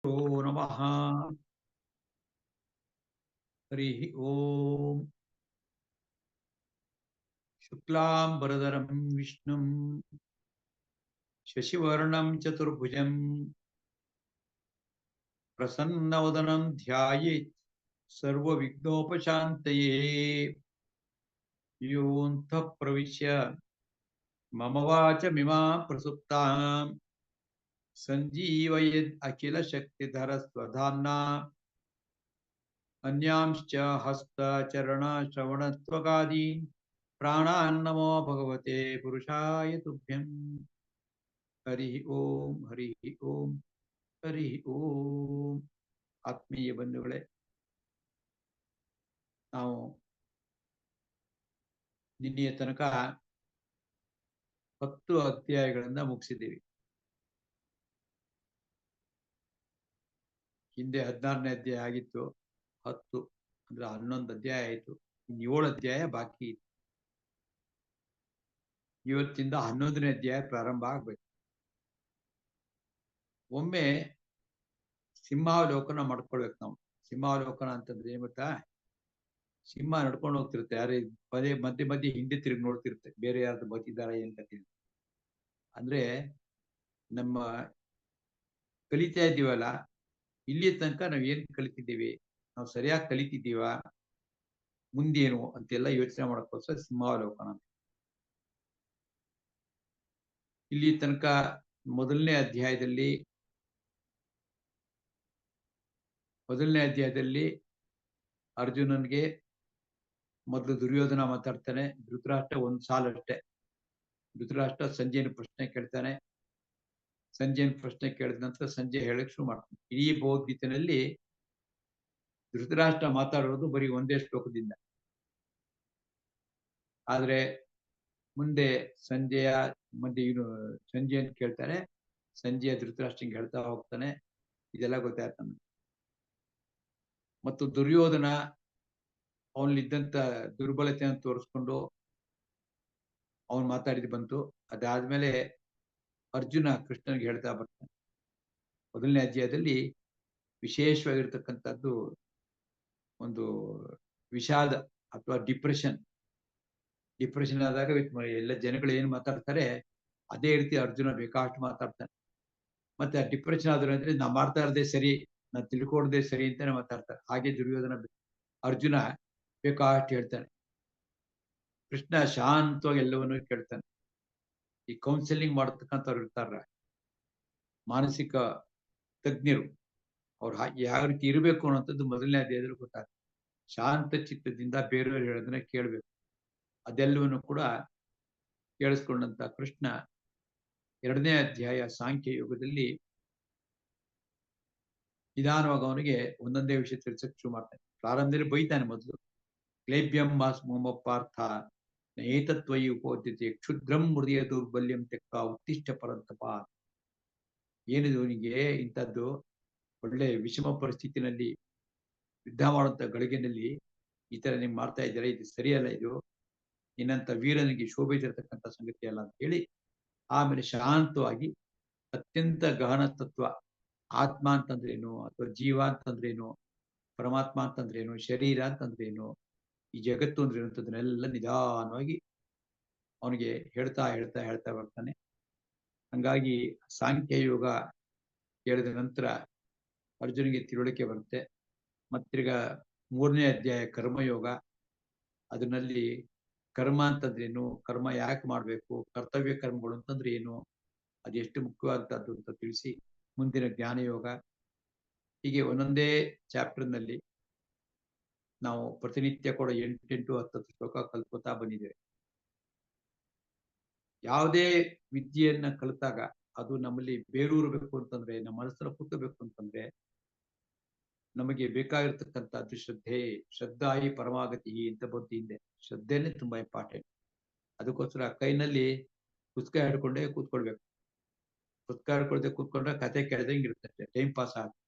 ಓ ನಮಃ ಹರಿ ಓಂ ಶುಕ್ಲಾಂಬರಧರಂ ವಿಷ್ಣುಂ ಶಶಿವರ್ಣಂ ಚತುರ್ಭುಜಂ ಪ್ರಸನ್ನವದನಂ ಧ್ಯಾಯೇತ್ ಸರ್ವವಿಘ್ನೋಪಶಾಂತಯೇ ಯೋऽन्तಃ ಪ್ರವಿಶ್ಯ ಮಮ ವಾಚಮಿಮಾಂ ಪ್ರಸುಪ್ತಾಂ ಸಂಜೀವಯೇದ್ ಅಖಿಲ ಶಕ್ತಿಧರ ಸ್ವಧಾಮ್ನಾ ಅನ್ಯಾಂಶ್ಚ ಹಸ್ತಚರಣ ಶ್ರವಣತ್ವಗಾದೀನ್ ಪ್ರಾಣಾನ್ನಮೋ ಭಗವತೆ ಪುರುಷಾಯ ತುಭ್ಯಂ ಹರಿ ಓಂ ಹರಿ ಓಂ ಹರಿ ಓಂ. ಆತ್ಮೀಯ ಬಂಧುಗಳೇ, ನಾವು ನಿನ್ನೆಯ ತನಕ 10 ಅಧ್ಯಾಯಗಳನ್ನ ಮುಗಿಸಿದ್ದೀವಿ. ಹಿಂದೆ 16ನೇ ಅಧ್ಯಾಯ ಆಗಿತ್ತು. 10 ಅಂದ್ರೆ 11 ಅಧ್ಯಾಯ ಆಯಿತು. ಇನ್ನು 7 ಅಧ್ಯಾಯ ಬಾಕಿ ಇದೆ. ಇವತ್ತಿಂದ 11ನೇ ಅಧ್ಯಾಯ ಪ್ರಾರಂಭ ಆಗ್ಬೇಕು. ಒಮ್ಮೆ ಸಿಂಹಾವಲೋಕನ ಮಾಡ್ಕೊಳ್ಬೇಕು ನಾವು. ಸಿಂಹಾವಲೋಕನ ಅಂತಂದ್ರೆ ಏನ್ ಗೊತ್ತಾ? ಸಿಂಹ ನಡ್ಕೊಂಡು ಹೋಗ್ತಿರುತ್ತೆ, ಯಾರೇ ಪದೇ ಮಧ್ಯೆ ಮಧ್ಯೆ ಹಿಂದೆ ತಿರುಗಿ ನೋಡ್ತಿರುತ್ತೆ, ಬೇರೆ ಯಾರ್ದು ಬತ್ತಿದ್ದಾರೆ ಏನ್ ಕಥೆ. ಅಂದ್ರೆ ನಮ್ಮ ಕಲಿತಾ ಇದ್ದೀವಲ್ಲ, ಇಲ್ಲಿ ತನಕ ನಾವ್ ಏನ್ ಕಲಿತಿದ್ದೀವಿ, ನಾವು ಸರಿಯಾಗಿ ಕಲಿತಿದ್ದೀವ, ಮುಂದೇನು ಅಂತೆಲ್ಲ ಯೋಚನೆ ಮಾಡೋಕ್ಕೋಸ್ಕರ ಸಿಂಹಾವಲೋಕನ. ಇಲ್ಲಿ ತನಕ ಮೊದಲನೇ ಅಧ್ಯಾಯದಲ್ಲಿ ಅರ್ಜುನನ್ಗೆ ಮೊದಲು ದುರ್ಯೋಧನ ಮಾತಾಡ್ತಾನೆ. ಧೃತರಾಷ್ಟ್ರ ಒಂದ್ ಸಾಲಷ್ಟೇ. ಧೃತರಾಷ್ಟ್ರ ಸಂಜಯನ ಪ್ರಶ್ನೆ ಕೇಳ್ತಾನೆ. ಸಂಜಯನ ಪ್ರಶ್ನೆ ಕೇಳಿದ ನಂತರ ಸಂಜಯ್ ಹೇಳಕ್ ಶುರು ಮಾಡ್ತಾನೆ. ಇಡೀ ಭಗವದ್ಗೀತೆಯಲ್ಲಿ ಧೃತರಾಷ್ಟ್ರ ಮಾತಾಡೋದು ಬರೀ ಒಂದೇ ಶ್ಲೋಕದಿಂದ. ಆದ್ರೆ ಮುಂದೆ ಸಂಜಯನ್ ಕೇಳ್ತಾನೆ. ಸಂಜಯ ಧೃತರಾಷ್ಟ್ರಂಗೆ ಹೇಳ್ತಾ ಹೋಗ್ತಾನೆ. ಇದೆಲ್ಲ ಗೊತ್ತಾಯ್ತು ನಮ್ಗೆ. ಮತ್ತು ದುರ್ಯೋಧನ ಅವನಲ್ಲಿದ್ದಂತ ದುರ್ಬಲತೆಯನ್ನು ತೋರಿಸ್ಕೊಂಡು ಅವನು ಮಾತಾಡಿದ್ ಬಂತು. ಅದಾದ್ಮೇಲೆ ಅರ್ಜುನ ಕೃಷ್ಣನಿಗೆ ಹೇಳ್ತಾ ಬರ್ತಾನೆ. ಮೊದಲನೇ ಅಧ್ಯಾಯದಲ್ಲಿ ವಿಶೇಷವಾಗಿರ್ತಕ್ಕಂಥದ್ದು ಒಂದು ವಿಷಾದ ಅಥವಾ ಡಿಪ್ರೆಷನ್ ಆದಾಗ ಎಲ್ಲ ಜನಗಳು ಏನ್ ಮಾತಾಡ್ತಾರೆ ಅದೇ ರೀತಿ ಅರ್ಜುನ ಬೇಕಾಷ್ಟು ಮಾತಾಡ್ತಾನೆ. ಮತ್ತೆ ಆ ಡಿಪ್ರೆಷನ್ ಆದ್ರೆ ಅಂದ್ರೆ ನಾ ಮಾಡ್ತಾ ಇರದೇ ಸರಿ, ನಾ ತಿಳ್ಕೊಡದೆ ಸರಿ ಅಂತಾನೆ ಮಾತಾಡ್ತಾರೆ. ಹಾಗೆ ಅರ್ಜುನ ಬೇಕಾಷ್ಟು ಹೇಳ್ತಾನೆ. ಕೃಷ್ಣ ಶಾಂತವಾಗಿ ಎಲ್ಲವನ್ನೂ ಕೇಳ್ತಾನೆ. ಈ ಕೌನ್ಸಿಲಿಂಗ್ ಮಾಡತಕ್ಕಂಥವ್ರು ಇರ್ತಾರ, ಮಾನಸಿಕ ತಜ್ಞರು, ಅವ್ರು ಯಾವ ರೀತಿ ಇರಬೇಕು ಅನ್ನೋಂಥದ್ದು ಮೊದಲನೇ ಅಧ್ಯಾಯದಲ್ಲಿ ಗೊತ್ತಾಗ್ತದೆ. ಶಾಂತ ಚಿತ್ತದಿಂದ ಬೇರೆಯವರು ಹೇಳೋದನ್ನ ಕೇಳಬೇಕು. ಅದೆಲ್ಲವನ್ನು ಕೂಡ ಕೇಳಿಸ್ಕೊಂಡಂತ ಕೃಷ್ಣ 2ನೇ ಅಧ್ಯಾಯ ಸಾಂಖ್ಯ ಯುಗದಲ್ಲಿ ನಿಧಾನವಾಗಿ ಅವನಿಗೆ ಒಂದೊಂದೇ ವಿಷಯ ತಿಳಿಸಕ್ ಶುರು ಮಾಡ್ತಾನೆ. ಪ್ರಾರಂಭದಲ್ಲಿ ಬೈತಾನೆ. ಮೊದಲು ಕ್ಲೇಬ್ಯಂ ಮಾಸ್ ಮೊಮ್ಮ ಪಾರ್ಥ ಏತತ್ವಯಿ ಉಪೋದ್ಯತೆ ಕ್ಷುದ್ರಂ ಹೃದಯ ದೌರ್ಬಲ್ಯಂ ತೆಕ್ಕ ಉತ್ತಿಷ್ಟ ಪರಂತಪ. ಏನಿದು ಅವನಿಗೆ ಇಂಥದ್ದು ಒಳ್ಳೆ ವಿಷಮ ಪರಿಸ್ಥಿತಿನಲ್ಲಿ ಯುದ್ಧ ಮಾಡುವಂತ ಗಳಿಗೆನಲ್ಲಿ ಈ ತರ ನಿಮ್ಗೆ ಮಾಡ್ತಾ ಇದ್ದಾರೆ, ಇದು ಸರಿಯಲ್ಲ, ಇದು ನಿನ್ನಂತ ವೀರನಿಗೆ ಶೋಭಿಸಿರ್ತಕ್ಕಂಥ ಸಂಗತಿ ಅಲ್ಲ ಅಂತ ಹೇಳಿ ಆಮೇಲೆ ಶಾಂತವಾಗಿ ಅತ್ಯಂತ ಗಹನ ತತ್ವ, ಆತ್ಮ ಅಂತಂದ್ರೇನು, ಅಥವಾ ಜೀವ ಅಂತಂದ್ರೇನು, ಪರಮಾತ್ಮ ಅಂತಂದ್ರೇನು, ಶರೀರ ಅಂತಂದ್ರೇನು, ಈ ಜಗತ್ತು ಅಂದ್ರೆ ಅಂತದನ್ನೆಲ್ಲ ನಿಧಾನವಾಗಿ ಅವನಿಗೆ ಹೇಳ್ತಾ ಹೇಳ್ತಾ ಹೇಳ್ತಾ ಬರ್ತಾನೆ. ಹಂಗಾಗಿ ಸಾಂಖ್ಯ ಯೋಗ ಹೇಳಿದ ನಂತರ ಅರ್ಜುನಿಗೆ ತಿಳುವಳಿಕೆ ಬರುತ್ತೆ. ಮತ್ತಿರ್ಗ 3ನೇ ಅಧ್ಯಾಯ ಕರ್ಮಯೋಗ. ಅದರಲ್ಲಿ ಕರ್ಮ ಅಂತಂದ್ರೇನು, ಕರ್ಮ ಯಾಕೆ ಮಾಡ್ಬೇಕು, ಕರ್ತವ್ಯ ಕರ್ಮಗಳು ಅಂತಂದ್ರೆ ಏನು, ಅದೆಷ್ಟು ಮುಖ್ಯವಾದದ್ದು ಅಂತ ತಿಳಿಸಿ ಮುಂದಿನ ಜ್ಞಾನಯೋಗ. ಹೀಗೆ ಒಂದೊಂದೇ ಚಾಪ್ಟರ್ನಲ್ಲಿ ನಾವು ಪ್ರತಿನಿತ್ಯ ಕೂಡ 8-10 ಶ್ಲೋಕ ಕಲ್ಕೋತಾ ಬಂದಿದ್ದೇವೆ. ಯಾವುದೇ ವಿದ್ಯೆಯನ್ನ ಕಲಿತಾಗ ಅದು ನಮ್ಮಲ್ಲಿ ಬೇರೂರಬೇಕು ಅಂತಂದ್ರೆ, ನಮ್ಮ ಮನಸ್ಸನ್ನ ಕೂತಬೇಕು ಅಂತಂದ್ರೆ ನಮಗೆ ಬೇಕಾಗಿರ್ತಕ್ಕಂಥದ್ದು ಶ್ರದ್ಧಾಯಿ ಪರಮಾಗತಿ ಅಂತ ಬಂತು ಹಿಂದೆ. ಶ್ರದ್ಧೆನೇ ತುಂಬಾ ಇಂಪಾರ್ಟೆಂಟ್. ಅದಕ್ಕೋಸ್ಕರ ಕೈನಲ್ಲಿ ಪುಸ್ತಕ ಹಿಡ್ಕೊಂಡೇ ಕೂತ್ಕೊಳ್ಬೇಕು. ಪುಸ್ತಕ ಹಿಡ್ಕೊಳ್ದೆ ಕೂತ್ಕೊಂಡ್ರೆ ಕತೆ ಕೇಳ್ದಂಗೆ ಇರುತ್ತೆ, ಟೈಮ್ ಪಾಸ್ ಆಗುತ್ತೆ,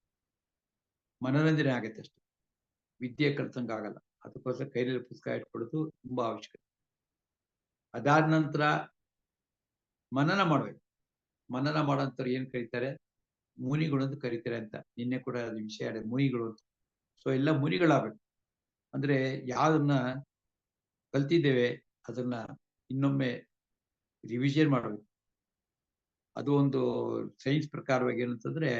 ಮನೋರಂಜನೆ ಆಗುತ್ತೆ ಅಷ್ಟೇ, ವಿದ್ಯೆ ಕಲ್ತಂಗ ಆಗಲ್ಲ. ಅದಕ್ಕೋಸ್ಕರ ಕೈಯಲ್ಲಿ ಪುಸ್ತಕ ಇಟ್ಕೊಳ್ಳೋದು ತುಂಬಾ ಅವಶ್ಯಕತೆ. ಅದಾದ ನಂತರ ಮನನ ಮಾಡ್ಬೇಕು. ಮನನ ಮಾಡೋಂಥವ್ರು ಏನ್ ಕರೀತಾರೆ, ಮುನಿಗಳು ಅಂತ ಕರೀತಾರೆ ಅಂತ. ನಿನ್ನೆ ಕೂಡ ಅದು ವಿಷಯ ಹೇಳಿದೆ, ಮುನಿಗಳು ಅಂತ. ಸೊ ಎಲ್ಲ ಮುನಿಗಳಾಗಬೇಕು. ಅಂದ್ರೆ ಯಾವ್ದನ್ನ ಕಲ್ತಿದ್ದೇವೆ ಅದನ್ನ ಇನ್ನೊಮ್ಮೆ ರಿವಿಷನ್ ಮಾಡಬೇಕು. ಅದು ಒಂದು ಸೈನ್ಸ್ ಪ್ರಕಾರವಾಗಿ ಏನಂತಂದ್ರೆ,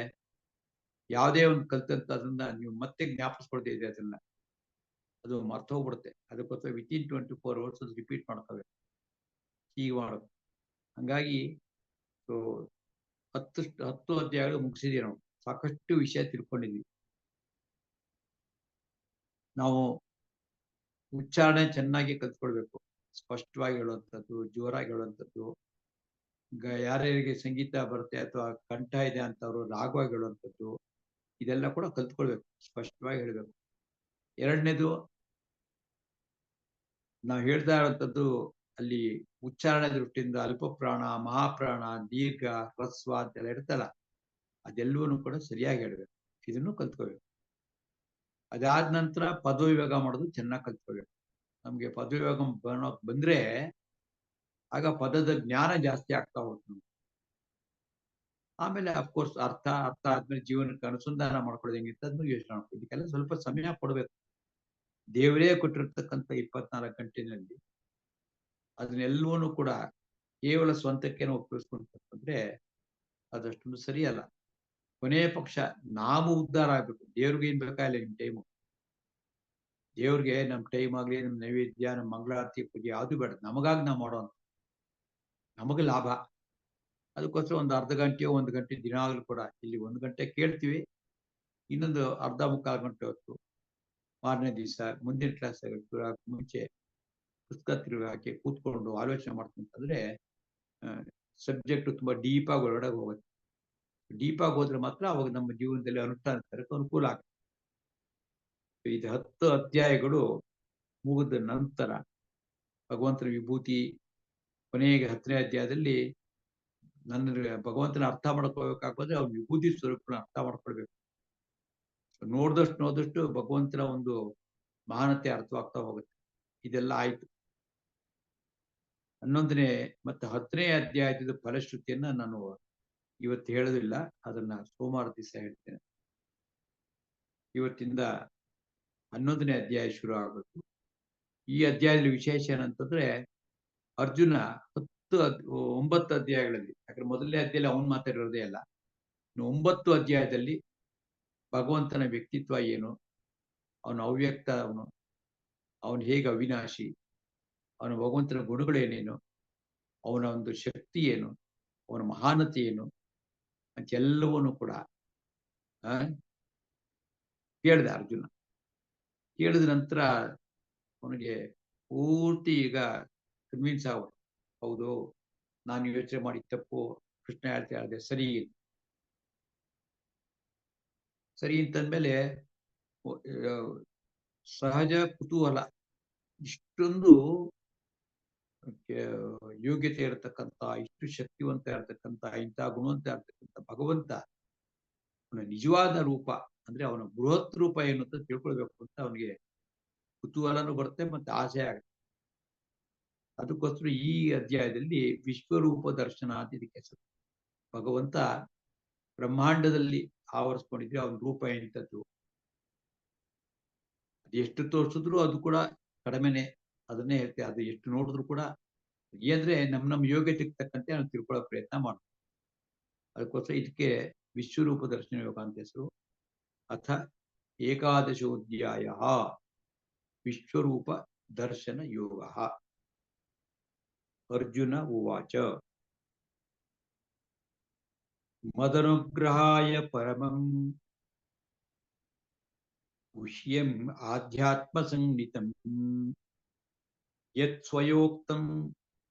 ಯಾವುದೇ ಒಂದು ಕಲ್ತಂತ ಅದನ್ನ ನೀವು ಮತ್ತೆ ಜ್ಞಾಪಿಸ್ಕೊಳ್ತಾ ಇದೆ ಅದನ್ನ, ಅದು ಮರ್ತೋಗ್ಬಿಡುತ್ತೆ. ಅದಕ್ಕೋಸ್ಕರ ವಿತಿನ್ 24 hours ಅದು ರಿಪೀಟ್ ಮಾಡ್ಕೋಬೇಕು. ಹೀಗೆ ಮಾಡೋದು. ಹಂಗಾಗಿ ಸೊ 10 ಅಧ್ಯಾಯಗಳು ಮುಗಿಸಿದೀವಿ ನಾವು. ಸಾಕಷ್ಟು ವಿಷಯ ತಿಳ್ಕೊಂಡಿದ್ವಿ. ನಾವು ಉಚ್ಚಾರಣೆ ಚೆನ್ನಾಗಿ ಕಲ್ತ್ಕೊಳ್ಬೇಕು. ಸ್ಪಷ್ಟವಾಗಿ ಹೇಳುವಂಥದ್ದು, ಜೋರಾಗಿ ಹೇಳುವಂಥದ್ದು, ಯಾರ್ಯಾರಿಗೆ ಸಂಗೀತ ಬರುತ್ತೆ ಅಥವಾ ಕಂಠ ಇದೆ ಅಂತವ್ರು ರಾಗವಾಗಿ ಹೇಳುವಂಥದ್ದು, ಇದೆಲ್ಲ ಕೂಡ ಕಲ್ತ್ಕೊಳ್ಬೇಕು, ಸ್ಪಷ್ಟವಾಗಿ ಹೇಳ್ಬೇಕು. ಎರಡನೇದು, ನಾವು ಹೇಳ್ತಾ ಇರುವಂಥದ್ದು ಅಲ್ಲಿ ಉಚ್ಚಾರಣೆ ದೃಷ್ಟಿಯಿಂದ ಅಲ್ಪ ಪ್ರಾಣ, ಮಹಾಪ್ರಾಣ, ದೀರ್ಘ, ಹ್ರಸ್ವ ಅಂತೆಲ್ಲ ಇರ್ತಲ್ಲ, ಅದೆಲ್ಲವೂ ಕೂಡ ಸರಿಯಾಗಿ ಹೇಳ್ಬೇಕು. ಇದನ್ನು ಕಲ್ತ್ಕೋಬೇಕು. ಅದಾದ ನಂತರ ಪದವಿಭಾಗ ಮಾಡೋದು ಚೆನ್ನಾಗಿ ಕಲ್ತ್ಕೋಬೇಕು. ನಮ್ಗೆ ಪದವಿಭಾಗ ಬಂದ್ರೆ ಆಗ ಪದದ ಜ್ಞಾನ ಜಾಸ್ತಿ ಆಗ್ತಾ ಹೋಗುತ್ತೆ. ಆಮೇಲೆ ಅಫ್ಕೋರ್ಸ್ ಅರ್ಥ ಆದ್ಮೇಲೆ ಜೀವನಕ್ಕೆ ಅನುಸಂಧಾನ ಮಾಡ್ಕೊಳ್ಳೋದು ಹೆಂಗಿತ್ತು ಅದನ್ನು ಯೋಚನೆ ಮಾಡ್ಕೊಳ್ಳಿ. ಇದಕ್ಕೆಲ್ಲ ಸ್ವಲ್ಪ ಸಮಯ ಕೊಡ್ಬೇಕು. ದೇವರೇ ಕೊಟ್ಟಿರ್ತಕ್ಕಂಥ 24 ಗಂಟೆನಲ್ಲಿ ಅದನ್ನೆಲ್ಲವೂ ಕೂಡ ಕೇವಲ ಸ್ವಂತಕ್ಕೇನೋ ಉಪಯೋಗಿಸ್ಕೊಂಡ್ರೆ ಅದಷ್ಟೊಂದು ಸರಿಯಲ್ಲ. ಕೊನೆಯ ಪಕ್ಷ ನಾವು ಉದ್ಧಾರ ಆಗ್ಬೇಕು. ದೇವ್ರಿಗೆ ಏನ್ ಬೇಕಾಗಿಲ್ಲ ನಿಮ್ ಟೈಮು. ದೇವ್ರಿಗೆ ನಮ್ ಟೈಮ್ ಆಗ್ಲಿ, ನಮ್ ನೈವೇದ್ಯ, ನಮ್ ಮಂಗಳಾರತಿ ಪೂಜೆ ಯಾವ್ದು ಬೇಡ. ನಮಗಾಗಿ ನಾವು ಮಾಡೋಣ, ನಮಗೆ ಲಾಭ. ಅದಕ್ಕೋಸ್ಕರ ಒಂದು ಅರ್ಧ ಗಂಟೆಯೋ 1 ಗಂಟೆ ದಿನಾಗ್ಲೂ ಕೂಡ ಇಲ್ಲಿ 1 ಗಂಟೆ ಕೇಳ್ತೀವಿ, ಇನ್ನೊಂದು ಅರ್ಧ ಮುಕ್ಕಾಲು ಗಂಟೆ ಹೊತ್ತು ಮಾರನೇ ದಿವಸ ಮುಂದಿನ ಕ್ಲಾಸ್ ಮುಂಚೆ ಪುಸ್ತಕ ತಿರುಗಿ ಹಾಕಿ ಕೂತ್ಕೊಂಡು ಆಲೋಚನೆ ಮಾಡ್ಕೊಂತಂದ್ರೆ ಸಬ್ಜೆಕ್ಟ್ ತುಂಬಾ ಡೀಪ್ ಆಗಿ ಒಳಗಡೆ ಹೋಗುತ್ತೆ. ಡೀಪ್ ಆಗಿ ಹೋದ್ರೆ ಮಾತ್ರ ಅವಾಗ ನಮ್ಮ ಜೀವನದಲ್ಲಿ ಅನುಷ್ಠಾನ ತರಕ್ಕೆ ಅನುಕೂಲ ಆಗುತ್ತೆ. ಇದು 10 ಅಧ್ಯಾಯಗಳು ಮುಗಿದ ನಂತರ ಭಗವಂತನ ವಿಭೂತಿ ಕೊನೆಗೆ 10ನೇ ಅಧ್ಯಾಯದಲ್ಲಿ ನನ್ನ ಭಗವಂತನ ಅರ್ಥ ಮಾಡ್ಕೋಬೇಕಾಗೋದ್ರೆ ಅವ್ನ ವಿಭೂತಿ ಸ್ವರೂಪನ ಅರ್ಥ ಮಾಡ್ಕೊಳ್ಬೇಕು. ನೋಡಿದಷ್ಟು ಭಗವಂತನ ಒಂದು ಮಹಾನತೆ ಅರ್ಥವಾಗ್ತಾ ಹೋಗುತ್ತೆ. ಇದೆಲ್ಲ ಆಯ್ತು. 11ನೇ ಮತ್ತು 10ನೇ ಅಧ್ಯಾಯದ ಫಲಶ್ರುತಿಯನ್ನ ನಾನು ಇವತ್ತು ಹೇಳೋದಿಲ್ಲ, ಅದನ್ನ ಸೋಮವಾರ ದಿವಸ ಹೇಳ್ತೇನೆ. ಇವತ್ತಿಂದ 11ನೇ ಅಧ್ಯಾಯ ಶುರು ಆಗಬೇಕು. ಈ ಅಧ್ಯಾಯದಲ್ಲಿ ವಿಶೇಷ ಏನಂತಂದ್ರೆ, ಅರ್ಜುನ 9 ಅಧ್ಯಾಯಗಳಲ್ಲಿ, ಯಾಕಂದ್ರೆ ಮೊದಲನೇ ಅಧ್ಯಾಯದಲ್ಲಿ ಅವನು ಮಾತಾಡಿರೋದೇ ಅಲ್ಲ, 9 ಅಧ್ಯಾಯದಲ್ಲಿ ಭಗವಂತನ ವ್ಯಕ್ತಿತ್ವ ಏನು, ಅವನ ಅವ್ಯಕ್ತ, ಅವನು ಹೇಗೆ ಅವಿನಾಶಿ, ಅವನ ಭಗವಂತನ ಗುಣಗಳೇನೇನು, ಅವನ ಒಂದು ಶಕ್ತಿ ಏನು, ಅವನ ಮಹಾನತೆ ಏನು ಅಂತೆಲ್ಲವನ್ನೂ ಕೂಡ ಕೇಳಿದ ಅರ್ಜುನ. ಕೇಳಿದ ನಂತರ ಅವನಿಗೆ ಪೂರ್ತಿ ಈಗ ಕನ್ವಿನ್ಸ್ ಆಗ, ಹೌದು ನಾನು ಯೋಚನೆ ಮಾಡಿ ತಪ್ಪು, ಕೃಷ್ಣ ಹೇಳ್ತಾ ಇದ್ದೆ ಸರಿ ಅಂತಂದ್ಮೇಲೆ ಸಹಜ ಕುತೂಹಲ, ಇಷ್ಟೊಂದು ಯೋಗ್ಯತೆ ಇರತಕ್ಕಂಥ, ಇಷ್ಟು ಶಕ್ತಿವಂತ ಇರತಕ್ಕಂಥ, ಇಂಥ ಗುಣವಂತ ಇರತಕ್ಕಂಥ ಭಗವಂತ ಅವನ ನಿಜವಾದ ರೂಪ ಅಂದ್ರೆ ಅವನ ಬೃಹತ್ ರೂಪ ಏನು ಅಂತ ತಿಳ್ಕೊಳ್ಬೇಕು ಅಂತ ಅವನಿಗೆ ಕುತೂಹಲನೂ ಬರುತ್ತೆ ಮತ್ತೆ ಆಸೆ ಆಗುತ್ತೆ. ಅದಕ್ಕೋಸ್ಕರ ಈ ಅಧ್ಯಾಯದಲ್ಲಿ ವಿಶ್ವರೂಪ ದರ್ಶನ ಅಂತ ಇದಕ್ಕೆ ಹೆಸರು. ಭಗವಂತ ಬ್ರಹ್ಮಾಂಡದಲ್ಲಿ ಆವರಿಸ್ಕೊಂಡಿದ್ರೆ ಅವನ ರೂಪ ಎಂಥದ್ದು, ಅದು ಎಷ್ಟು ತೋರಿಸಿದ್ರು ಅದು ಕೂಡ ಕಡಿಮೆನೆ. ಅದನ್ನೇ ಹೇಳ್ತೇವೆ, ಅದು ಎಷ್ಟು ನೋಡಿದ್ರು ಕೂಡ ಅಂದ್ರೆ ನಮ್ಮ ಯೋಗ್ಯತೆಗೆ ತಕ್ಕಂತೆ ನಾವು ತಿಳ್ಕೊಳ್ಳೋ ಪ್ರಯತ್ನ ಮಾಡ್ತೀವಿ. ಅದಕ್ಕೋಸ್ಕರ ಇದಕ್ಕೆ ವಿಶ್ವರೂಪ ದರ್ಶನ ಯೋಗ ಅಂತ ಹೆಸರು. ಅಥ ಏಕಾದಶೋಧ್ಯಾಯ ವಿಶ್ವರೂಪ ದರ್ಶನ ಯೋಗ. ಅರ್ಜುನ ಉವಾಚ ಮದನುಗ್ರಹಾಯ ಪರಮಂ ಗುಹ್ಯಂ ಆಧ್ಯಾತ್ಮ ಸಂಹಿತಂ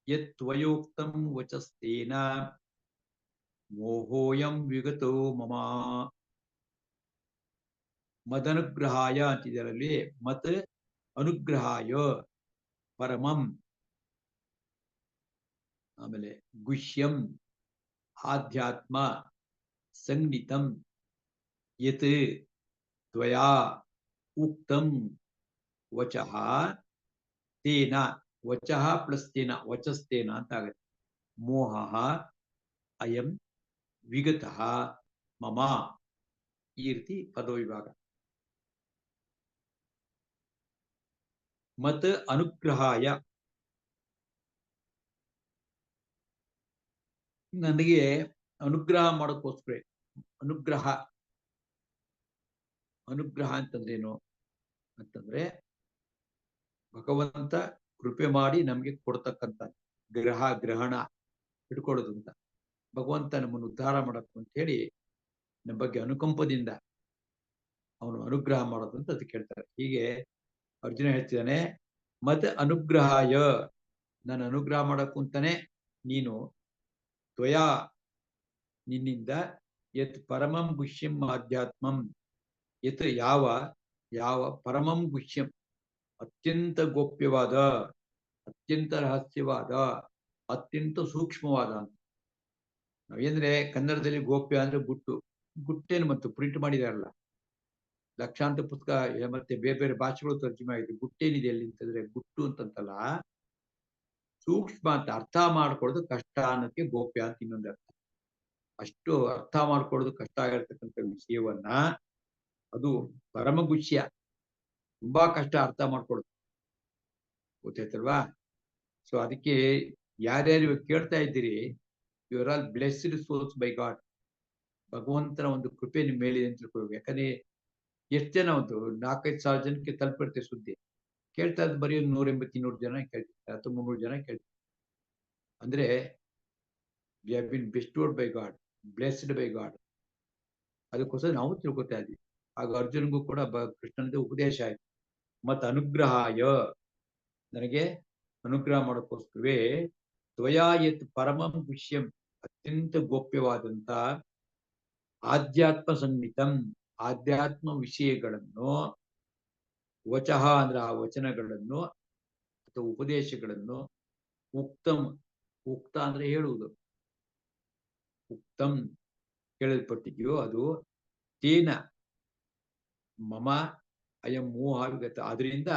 ಯತ್ವಯೋಕ್ತಂ ವಚಸ್ತೇನ ಮೋಹೋಯಂ ವಿಗತೋ ಮಮ. ಮದನುಗ್ರಹಾಯ ಅಂತಿದರಲ್ಲಿ ಮತ್ ಅನುಗ್ರಹಾಯ ಪರಮಂ, ಆಮೇಲೆ ಗುಹ್ಯಂ ಆಧ್ಯಾತ್ಮ ಸಂಹಿತಂ ಯತ್ ತ್ವಯಾ ಉಕ್ತಂ ವಚಃ ತೇನ, ವಚಃ ಪ್ಲಸ್ ತೇನ, ವಚಸ್ತೇನ ಅಂತ ಆಗುತ್ತೆ. ಮೋಹ ಅಯಂ ವಿಗತಃ ಮಮ ಈ ರೀತಿ ಪದವಿಭಾಗ. ಮತ್ ಅನುಗ್ರಹಾಯ ನನಗೆ ಅನುಗ್ರಹ ಮಾಡೋಕ್ಕೋಸ್ಕರ. ಅನುಗ್ರಹ ಅನುಗ್ರಹ ಅಂತಂದ್ರೇನು ಅಂತಂದ್ರೆ ಭಗವಂತ ಕೃಪೆ ಮಾಡಿ ನಮಗೆ ಕೊಡ್ತಕ್ಕಂಥ ಗ್ರಹಣ ಹಿಡ್ಕೊಳ್ಳೋದು ಅಂತ. ಭಗವಂತ ನಮ್ಮನ್ನು ಉದ್ಧಾರ ಮಾಡಬೇಕು ಅಂತ ಹೇಳಿ ನಮ್ಮ ಬಗ್ಗೆ ಅನುಕಂಪದಿಂದ ಅವನು ಅನುಗ್ರಹ ಮಾಡೋದು ಅಂತ ಅದಕ್ಕೆ ಹೇಳ್ತಾರೆ. ಹೀಗೆ ಅರ್ಜುನ ಹೇಳ್ತಿದ್ದಾನೆ, ಮತ್ ಅನುಗ್ರಹಾಯ ನಾನು ಅನುಗ್ರಹ ಮಾಡಬೇಕು ಅಂತಾನೆ ನೀನು ತ್ವಯಾ ನಿನ್ನಿಂದ ಯತ್ ಪರಮಂ ಗುಹ್ಯಂ ಆಧ್ಯಾತ್ಮಂ ಯತ್ ಯಾವ ಯಾವ ಪರಮಂ ಗುಹ್ಯಂ ಅತ್ಯಂತ ಗೋಪ್ಯವಾದ, ಅತ್ಯಂತ ರಹಸ್ಯವಾದ, ಅತ್ಯಂತ ಸೂಕ್ಷ್ಮವಾದ ಅಂತ. ನಾವೇಂದ್ರೆ ಕನ್ನಡದಲ್ಲಿ ಗೋಪ್ಯ ಅಂದ್ರೆ ಗುಟ್ಟು, ಗುಟ್ಟೇನು ಮತ್ತು ಪ್ರಿಂಟ್ ಮಾಡಿದಾರಲ್ಲ, ಲಕ್ಷಾಂತರ ಪುಸ್ತಕ ಮತ್ತೆ ಬೇರೆ ಬೇರೆ ಭಾಷೆಗಳು ತರ್ಜುಮೆ ಆಗಿದೆ. ಗುಟ್ಟೇನಿದೆ ಅಲ್ಲಿ ಅಂತಂದ್ರೆ ಗುಟ್ಟು ಅಂತಂತಲ್ಲ, ಸೂಕ್ಷ್ಮ ಅಂತ. ಅರ್ಥ ಮಾಡ್ಕೊಳ್ಳೋದು ಕಷ್ಟ ಅನ್ನೋಕ್ಕೆ ಗೋಪ್ಯ ಅಂತ ಇನ್ನೊಂದು ಅರ್ಥ. ಅಷ್ಟು ಅರ್ಥ ಮಾಡ್ಕೊಳ್ಳೋದು ಕಷ್ಟ ಆಗಿರ್ತಕ್ಕಂಥ ವಿಷಯವನ್ನ ಅದು ಪರಮಗುಹ್ಯ, ತುಂಬಾ ಕಷ್ಟ ಅರ್ಥ ಮಾಡ್ಕೊಳ್ಳೋದು, ಗೊತ್ತಾಯ್ತಲ್ವಾ? ಸೊ ಅದಕ್ಕೆ ಯಾರ್ಯಾರು ಕೇಳ್ತಾ ಇದ್ದೀರಿ, you are all blessed souls by God. ಭಗವಂತನ ಒಂದು ಕೃಪೆ ನಿಮ್ಮ ಮೇಲಿದೆ ಅಂತ ತಿಳ್ಕೊಳ್ಬೇಕು. ಯಾಕಂದ್ರೆ ಎಷ್ಟು ಜನ, ಒಂದು 4-5 ಸಾವಿರ ಜನಕ್ಕೆ ತಲುಪಿರುತ್ತೆ ಸುದ್ದಿ. ಕೇಳ್ತಾ ಇದ್ದು ಬರೀ 180-200 ಜನ ಕೇಳ್ತಿರ್ತಾರೆ, ಅಥವಾ 300 ಜನ ಕೇಳ್ತಾರೆ. ಅಂದ್ರೆ we have been bestowed by God, blessed by God. ಅದಕ್ಕೋಸ್ಕರ ನಾವು ತಿಳ್ಕೊತಾ ಇದ್ವಿ. ಆಗ ಅರ್ಜುನ್ಗೂ ಕೂಡ ಕೃಷ್ಣನದೇ ಉಪದೇಶ ಆಯ್ತು. ಮತ್ ಅನುಗ್ರಹಾಯ ನನಗೆ ಅನುಗ್ರಹ ಮಾಡೋಕ್ಕೋಸ್ಕರವೇ ತ್ವಯಾ ಯತ್ ಪರಮಂ ಗುಹ್ಯಂ ಅತ್ಯಂತ ಗೋಪ್ಯವಾದಂತ ಆಧ್ಯಾತ್ಮ ಸಂಹಿತಂ ಆಧ್ಯಾತ್ಮ ವಿಷಯಗಳನ್ನು, ವಚಃ ಅಂದ್ರೆ ಆ ವಚನಗಳನ್ನು ಅಥವಾ ಉಪದೇಶಗಳನ್ನು, ಉಕ್ತಂ ಉಕ್ತ ಅಂದ್ರೆ ಹೇಳುವುದು, ಉಕ್ತಂ ಕೇಳಲ್ಪಟ್ಟಿದೆಯೋ ಅದು, ತೇನ ಮಮ ಅಯಂ ಮೋಹ ವಿಗತ ಅದರಿಂದ,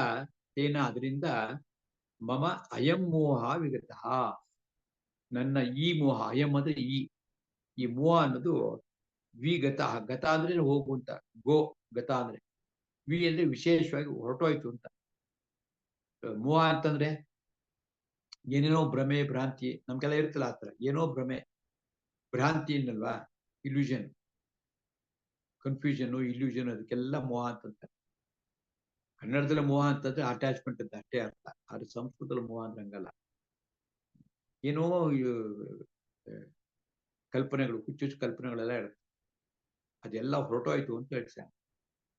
ತೇನ ಅದರಿಂದ, ಮಮ ಅಯಂ ಮೋಹ ವಿಗತ ನನ್ನ ಈ ಮೋಹ, ಅಯಂ ಅಂದ್ರೆ ಈ ಮೋಹ ಅನ್ನೋದು ವಿಗತ. ಗತ ಅಂದ್ರೆ ಹೋಗುವಂತ, ಗೋ ಗತ ಅಂದ್ರೆ, ವಿ ಅಂದ್ರೆ ವಿಶೇಷವಾಗಿ ಹೊರಟೋಯ್ತು ಅಂತ. ಮೋಹ ಅಂತಂದ್ರೆ ಏನೇನೋ ಭ್ರಮೆ ಭ್ರಾಂತಿ ನಮ್ಗೆಲ್ಲ ಇರ್ತಲ್ಲ, ಆತರ ಏನೋ ಭ್ರಮೆ ಭ್ರಾಂತಿ ಅನ್ನಲ್ವಾ, ಇಲ್ಯೂಷನ್, ಕನ್ಫ್ಯೂಷನ್, ಇಲ್ಯೂಷನ್, ಅದಕ್ಕೆಲ್ಲ ಮೋಹ ಅಂತಂತಾರೆ. ಕನ್ನಡದಲ್ಲಿ ಮೋಹ ಅಂತಂದ್ರೆ ಅಟ್ಯಾಚ್ಮೆಂಟ್ ಅಂತ ಅಷ್ಟೇ ಅರ್ಥ. ಆದ್ರೆ ಸಂಸ್ಕೃತದಲ್ಲಿ ಮೋಹ ಅಂದ್ರೆ ಹಂಗಲ್ಲ. ಏನೋ ಕಲ್ಪನೆಗಳು, ಹುಚ್ಚುಚ್ಚು ಕಲ್ಪನೆಗಳೆಲ್ಲ ಇರುತ್ತೆ, ಅದೆಲ್ಲ ಹೊರಟೋಯ್ತು ಅಂತ ಹೇಳ್ತಾರೆ.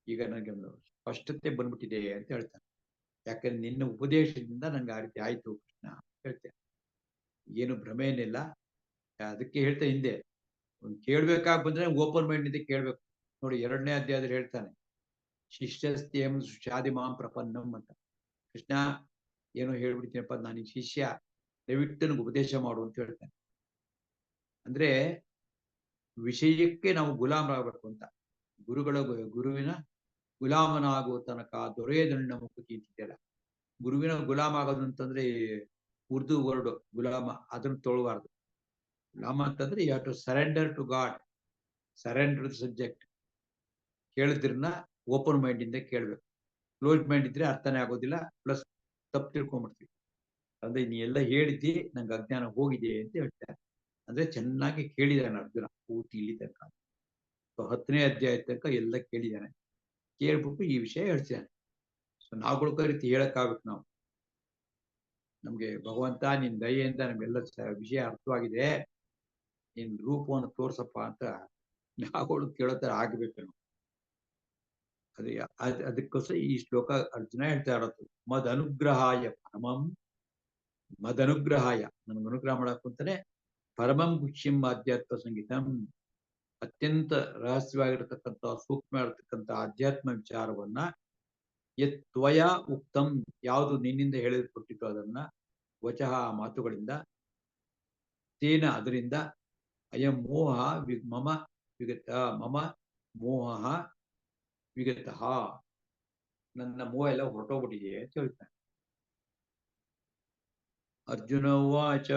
ಈಗ ನನಗೆ ಒಂದು ಸ್ಪಷ್ಟತೆ ಬಂದ್ಬಿಟ್ಟಿದೆ ಅಂತ ಹೇಳ್ತಾರೆ. ಯಾಕಂದ್ರೆ ನಿನ್ನ ಉಪದೇಶದಿಂದ ನಂಗೆ ಆ ರೀತಿ ಆಯ್ತು ಕೃಷ್ಣ ಅಂತ ಹೇಳ್ತೇನೆ. ಏನು ಭ್ರಮೆ ಏನಿಲ್ಲ. ಅದಕ್ಕೆ ಹೇಳ್ತಾ ಹಿಂದೆ ಒಂದು ಕೇಳ್ಬೇಕಾಗಿ ಬಂದ್ರೆ ಓಪನ್ ಮೈಂಡ್ ಇಂದ ಕೇಳ್ಬೇಕು. ನೋಡಿ 2ನೇ ಅಧ್ಯಾಯದಲ್ಲಿ ಹೇಳ್ತಾನೆ, ಶಿಷ್ಯಸ್ತೇಂ ಶಾದಿ ಮಾಂ ಪ್ರಪನ್ನಂ ಅಂತ. ಕೃಷ್ಣ ಏನೋ ಹೇಳ್ಬಿಡ್ತೀನಪ್ಪ, ನಾನು ಈ ಶಿಷ್ಯ, ದಯವಿಟ್ಟು ನನಗೆ ಉಪದೇಶ ಮಾಡು ಅಂತ ಹೇಳ್ತಾನೆ. ಅಂದ್ರೆ ವಿಷಯಕ್ಕೆ ನಾವು ಗುಲಾಮರಾಗಬೇಕು ಅಂತ. ಗುರುವಿನ ಗುಲಾಮನಾಗುವ ತನಕ ದೊರೆಯದಣ್ಣ ಮುಖಿ ಅಂತಿದೆಯಲ್ಲ. ಗುರುವಿನ ಗುಲಾಮ ಆಗೋದು ಅಂತಂದ್ರೆ ಉರ್ದು ವರ್ಡ್ ಗುಲಾಮ, ಅದನ್ನು ತೊಳಬಾರ್ದು. ಗುಲಾಮ ಅಂತಂದ್ರೆ you have to surrender to God, surrender subject. ಕೇಳಿದ್ರನ್ನ ಓಪನ್ ಮೈಂಡ್ ಇಂದ ಕೇಳ್ಬೇಕು. ಕ್ಲೋಸ್ ಮೈಂಡ್ ಇದ್ರೆ ಅರ್ಥನೇ ಆಗೋದಿಲ್ಲ, ಪ್ಲಸ್ ತಪ್ಪು ತಿಳ್ಕೊಂಡ್ಬಿಡ್ತೀವಿ. ಅಂದ್ರೆ ನೀ ಎಲ್ಲ ಹೇಳಿದ್ದಿ, ನಂಗೆ ಅಜ್ಞಾನ ಹೋಗಿದೆ ಅಂತ ಹೇಳ್ತಾರೆ. ಅಂದ್ರೆ ಚೆನ್ನಾಗಿ ಕೇಳಿದಾನೆ ಅರ್ಜುನ, ಪೂರ್ತಿ ಇಲ್ಲಿ ತನಕ 10ನೇ ಅಧ್ಯಾಯ ತನಕ ಎಲ್ಲ ಕೇಳಿದಾನೆ. ಕೇಳ್ಬಿಟ್ಟು ಈ ವಿಷಯ ಹೇಳ್ತಾನೆ. ಸೊ ನಾವುಗಳ ರೀತಿ ಹೇಳಕ್ಕಾಗಬೇಕು ನಾವು, ನಮ್ಗೆ ಭಗವಂತ ನಿನ್ ದಯೆಯಿಂದ ನಮ್ಗೆಲ್ಲ ವಿಷಯ ಅರ್ಥವಾಗಿದೆ, ನಿನ್ ರೂಪವನ್ನು ತೋರ್ಸಪ್ಪ ಅಂತ ನಾವುಗಳು ಕೇಳೋ ತರ ಆಗ್ಬೇಕು ನಾವು. ಅದಕ್ಕೋಸ್ಕರ ಈ ಶ್ಲೋಕ ಅರ್ಜುನ ಹೇಳ್ತಾ ಇರೋದು. ಮದ್ ಅನುಗ್ರಹಾಯ ಪರಮಂ, ಮದ್ ಅನುಗ್ರಹಾಯ ನಮ್ಗೆ ಅನುಗ್ರಹ ಮಾಡಕ್ ಅಂತಾನೆ, ಪರಮಂ ಗುಹ್ಯಂ ಆಧ್ಯಾತ್ಮ ಸಂಗೀತಂ ಅತ್ಯಂತ ರಹಸ್ಯವಾಗಿರತಕ್ಕಂಥ, ಸೂಕ್ಷ್ಮ ಇರತಕ್ಕಂಥ ಆಧ್ಯಾತ್ಮ ವಿಚಾರವನ್ನ, ಯತ್ ತ್ವಯ ಉಕ್ತಂ ಯಾವುದು ನಿನ್ನಿಂದ ಹೇಳಿಕೊಟ್ಟಿತ್ತು ಅದನ್ನ, ವಚಃ ಮಾತುಗಳಿಂದ, ತೇನ ಅದರಿಂದ, ಅಯಂ ಮೋಹ ಮಮ ವಿಗತ ಮಮ ಮೋಹ ವಿಗತ ನನ್ನ ಮೋಹ ಎಲ್ಲ ಹೊರಟೋಗ್ಬಿಟ್ಟಿದೆ ಅಂತ ಹೇಳ್ತಾನೆ. ಅರ್ಜುನ ಉವಾಚ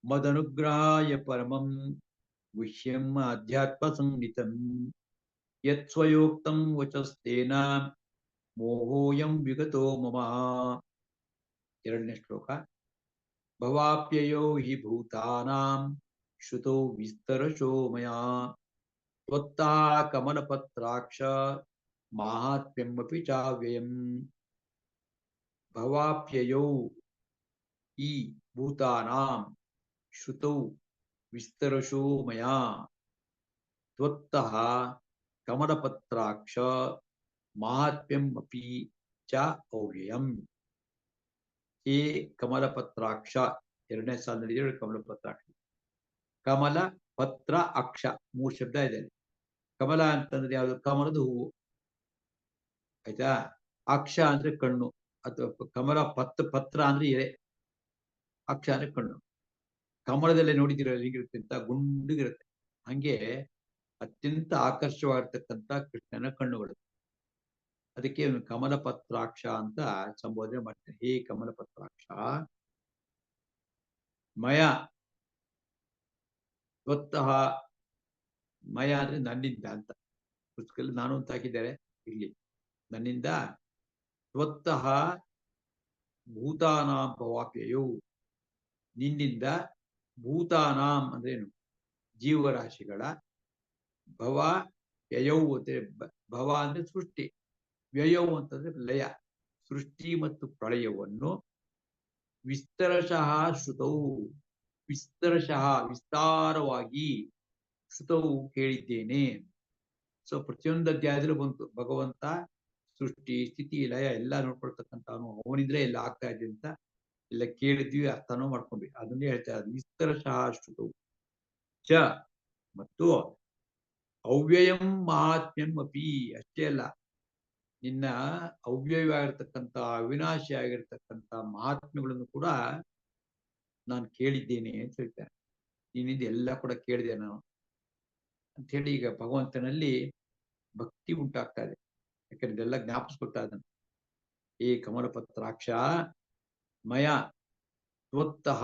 ಮದನುಗ್ರಹಾಯ ಪರಮಂ ಗುಹ್ಯಂ ಅಧ್ಯಾತ್ಮ ಸಂಹಿತಂ ಯತ್ ಸ್ವಯೋಕ್ತಂ ವಚಸ್ತೇನ ಮೋಹೋಯಂ ವಿಗತೋ ಮಮ. ಎರಡನೇ ಶ್ಲೋಕ. ಭವಾಪ್ಯಯೋ ಹಿ ಭೂತಾನಾಂ ಶ್ರುತೋ ವಿಸ್ತರಶೋ ಮಯಾ ತ್ವತ್ತಃ ಕಮಲಪತ್ರಾಕ್ಷ ಮಾಹಾತ್ಮ್ಯಮಪಿ ಚಾವ್ಯಯಂ. ಭವಾಪ್ಯಯೋ ಈ ಭೂತಾನಾಂ ಶ್ರುತೌ ವಿಸ್ತರಶೋ ಮಯಾ ತ್ವತ್ತಃ ಕಮಲಪತ್ರಾಕ್ಷ ಮಾಹಾತ್ಮ್ಯಮಪಿ ಚ ಅವ್ಯಯಂ. ಹೇ ಕಮಲಪತ್ರಾಕ್ಷ, ಎರಡನೇ ಸಾಲಿನಲ್ಲಿ ಕಮಲಪತ್ರಾಕ್ಷ. ಕಮಲ ಪತ್ರ ಅಕ್ಷ ಮೂರು ಶಬ್ದ ಇದೆ. ಕಮಲ ಅಂತಂದ್ರೆ ಯಾವುದು? ಕಮಲದ ಹೂವು, ಆಯ್ತಾ. ಅಕ್ಷ ಅಂದ್ರೆ ಕಣ್ಣು, ಅಥವಾ ಕಮಲ ಪತ್ರ ಅಂದ್ರೆ ಎಲೆ, ಅಕ್ಷ ಅಂದ್ರೆ ಕಣ್ಣು. ಕಮಲದಲ್ಲೇ ನೋಡಿದಿರ ಹೇಗಿರುತ್ತೆ ಅಂತ, ಗುಂಡಿಗಿರುತ್ತೆ. ಹಂಗೆ ಅತ್ಯಂತ ಆಕರ್ಷವಾಗಿರ್ತಕ್ಕಂಥ ಕೃಷ್ಣನ ಕಣ್ಣುಗಳು. ಅದಕ್ಕೆ ಕಮಲ ಪತ್ರಾಕ್ಷ ಅಂತ ಸಂಬೋಧನೆ ಮಾಡ್ತಾರೆ. ಹೇ ಕಮಲ ಪತ್ರಾಕ್ಷ, ಮಯ ಸ್ವತಃ, ಮಯ ಅಂದ್ರೆ ನನ್ನಿಂದ ಅಂತ ಪುಸ್ತಕದಲ್ಲಿ ನಾನು ಅಂತ ಹಾಕಿದ್ದಾರೆ. ಇಲ್ಲಿ ನನ್ನಿಂದ ಸ್ವತಃ ಭೂತಾನಾಂ ಭವಾಪ್ಯಯೋ, ನಿನ್ನಿಂದ ಭೂತಾನಾಂ ಅಂದ್ರೇನು? ಜೀವರಾಶಿಗಳ ಭವ ಯಯೌ ಅಂದ್ರೆ ಭವ ಅಂದ್ರೆ ಸೃಷ್ಟಿ, ವ್ಯಯೌ ಅಂತಂದ್ರೆ ಲಯ. ಸೃಷ್ಟಿ ಮತ್ತು ಪ್ರಳಯವನ್ನು ವಿಸ್ತರಶಃ ಶ್ರುತೌ, ವಿಸ್ತರಶಃ ವಿಸ್ತಾರವಾಗಿ, ಶ್ರುತೌ ಕೇಳಿದ್ದೇನೆ. ಸೊ ಪ್ರತಿಯೊಂದು ಅಧ್ಯಾಯದಲ್ಲೂ ಬಂತು ಭಗವಂತ ಸೃಷ್ಟಿ ಸ್ಥಿತಿ ಲಯ ಎಲ್ಲ ನೋಡ್ಕೊಳ್ತಕ್ಕಂಥವನು, ಅವನಿದ್ರೆ ಎಲ್ಲ ಆಗ್ತಾ ಇದೆ ಅಂತ ಎಲ್ಲ ಕೇಳಿದ್ವಿ, ಅರ್ಥನೂ ಮಾಡ್ಕೊಂಡ್ವಿ. ಅದನ್ನೇ ಹೇಳ್ತಾ ಇರೋದು ವಿಸ್ತರಶಃ ಶ್ರುತೌ ಚ, ಮತ್ತು ಅವ್ಯಯಂ ಮಹಾತ್ಮ್ಯಂ ಅಪಿ, ಅಷ್ಟೇ ಅಲ್ಲ, ನಿನ್ನ ಅವ್ಯಯವಾಗಿರ್ತಕ್ಕಂಥ ಅವಿನಾಶಿ ಆಗಿರ್ತಕ್ಕಂಥ ಮಹಾತ್ಮ್ಯಗಳನ್ನು ಕೂಡ ನಾನು ಕೇಳಿದ್ದೇನೆ ಅಂತ ಹೇಳ್ತಾರೆ. ನಿನ್ನಿಂದ ಎಲ್ಲ ಕೂಡ ಕೇಳಿದೆ ನಾನು ಅಂತ ಹೇಳಿ ಈಗ ಭಗವಂತನಲ್ಲಿ ಭಕ್ತಿ ಉಂಟಾಗ್ತಾ ಇದೆ. ಯಾಕಂದ್ರೆ ಇದೆಲ್ಲ ಜ್ಞಾಪಿಸ್ಕೊಳ್ತಾ ಇದ್ದಾನೆ. ಏ ಕಮಲಪತ್ರಾಕ್ಷ, ಮಯ ತ್ವತ್ತಃ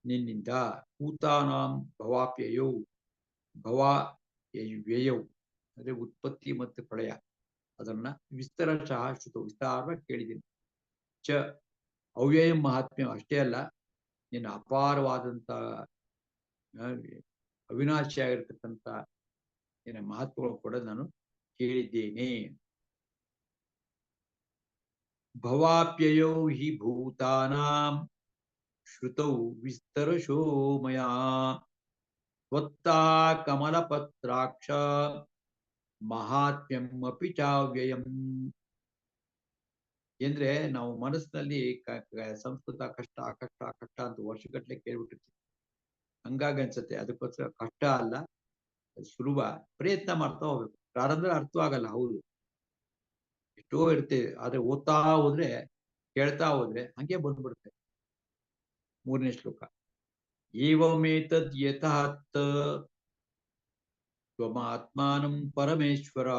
ನಿನ್ನಿಂದ, ಭೂತಾನಾಂ ಭವಾಪ್ಯಯೌ, ಭವ ವ್ಯಯೌ ಅಂದ್ರೆ ಉತ್ಪತ್ತಿ ಮತ್ತು ಪ್ರಳಯ, ಅದನ್ನ ವಿಸ್ತರಶಃ ಶ್ರುತೌ ವಿಸ್ತಾರವಾಗಿ ಕೇಳಿದ್ದೀನಿ. ಚ ಅವ್ಯಯ ಮಹಾತ್ಮ್ಯ, ಅಷ್ಟೇ ಅಲ್ಲ, ನಿನ್ನ ಅಪಾರವಾದಂತ ಅವಿನಾಶಿಯಾಗಿರ್ತಕ್ಕಂಥ ನಿನ್ನ ಮಹತ್ವಗಳು ಕೂಡ ನಾನು ಕೇಳಿದ್ದೇನೆ. ಭವಾಪ್ಯಯೋ ಹಿ ಭೂತಾನಾಂ ಶ್ರುತೌ ವಿಸ್ತರಶೋ ಮಯಾ ತ್ವತ್ತಃ ಕಮಲಪತ್ರಾಕ್ಷ ಮಹಾತ್ಮ್ಯಂ ಅಪಿ ಚಾವ್ಯಯಂ. ಅಂದ್ರೆ ನಾವು ಮನಸ್ಸಿನಲ್ಲಿ ಸಂಸ್ಕೃತ ಕಷ್ಟ ಕಷ್ಟ ಕಷ್ಟ ಅಂತ ವರ್ಷಗಟ್ಟಲೆ ಕೇಳ್ಬಿಟ್ಟಿರ್ತೀವಿ. ಹಂಗಾಗಿ ಅನ್ಸುತ್ತೆ. ಅದಕ್ಕೋಸ್ಕರ ಕಷ್ಟ ಅಲ್ಲ, ಅದು ಸುಲಭ. ಪ್ರಯತ್ನ ಮಾಡ್ತಾ ಹೋಗ್ಬೇಕು. ಪ್ರಾರಂಭ ಅರ್ಥವಾಗಲ್ಲ, ಹೌದು, ಎಷ್ಟೋ ಇರುತ್ತೆ. ಆದ್ರೆ ಓದ್ತಾ ಹೋದ್ರೆ, ಕೇಳ್ತಾ ಹೋದ್ರೆ ಹಂಗೆ ಬಂದ್ಬಿಡುತ್ತೆ. ಮೂರನೇ ಶ್ಲೋಕ. ಏವಮೇತದ್ ಯತಃ ತ್ವಮಾತ್ಮಾನಂ ಪರಮೇಶ್ವರ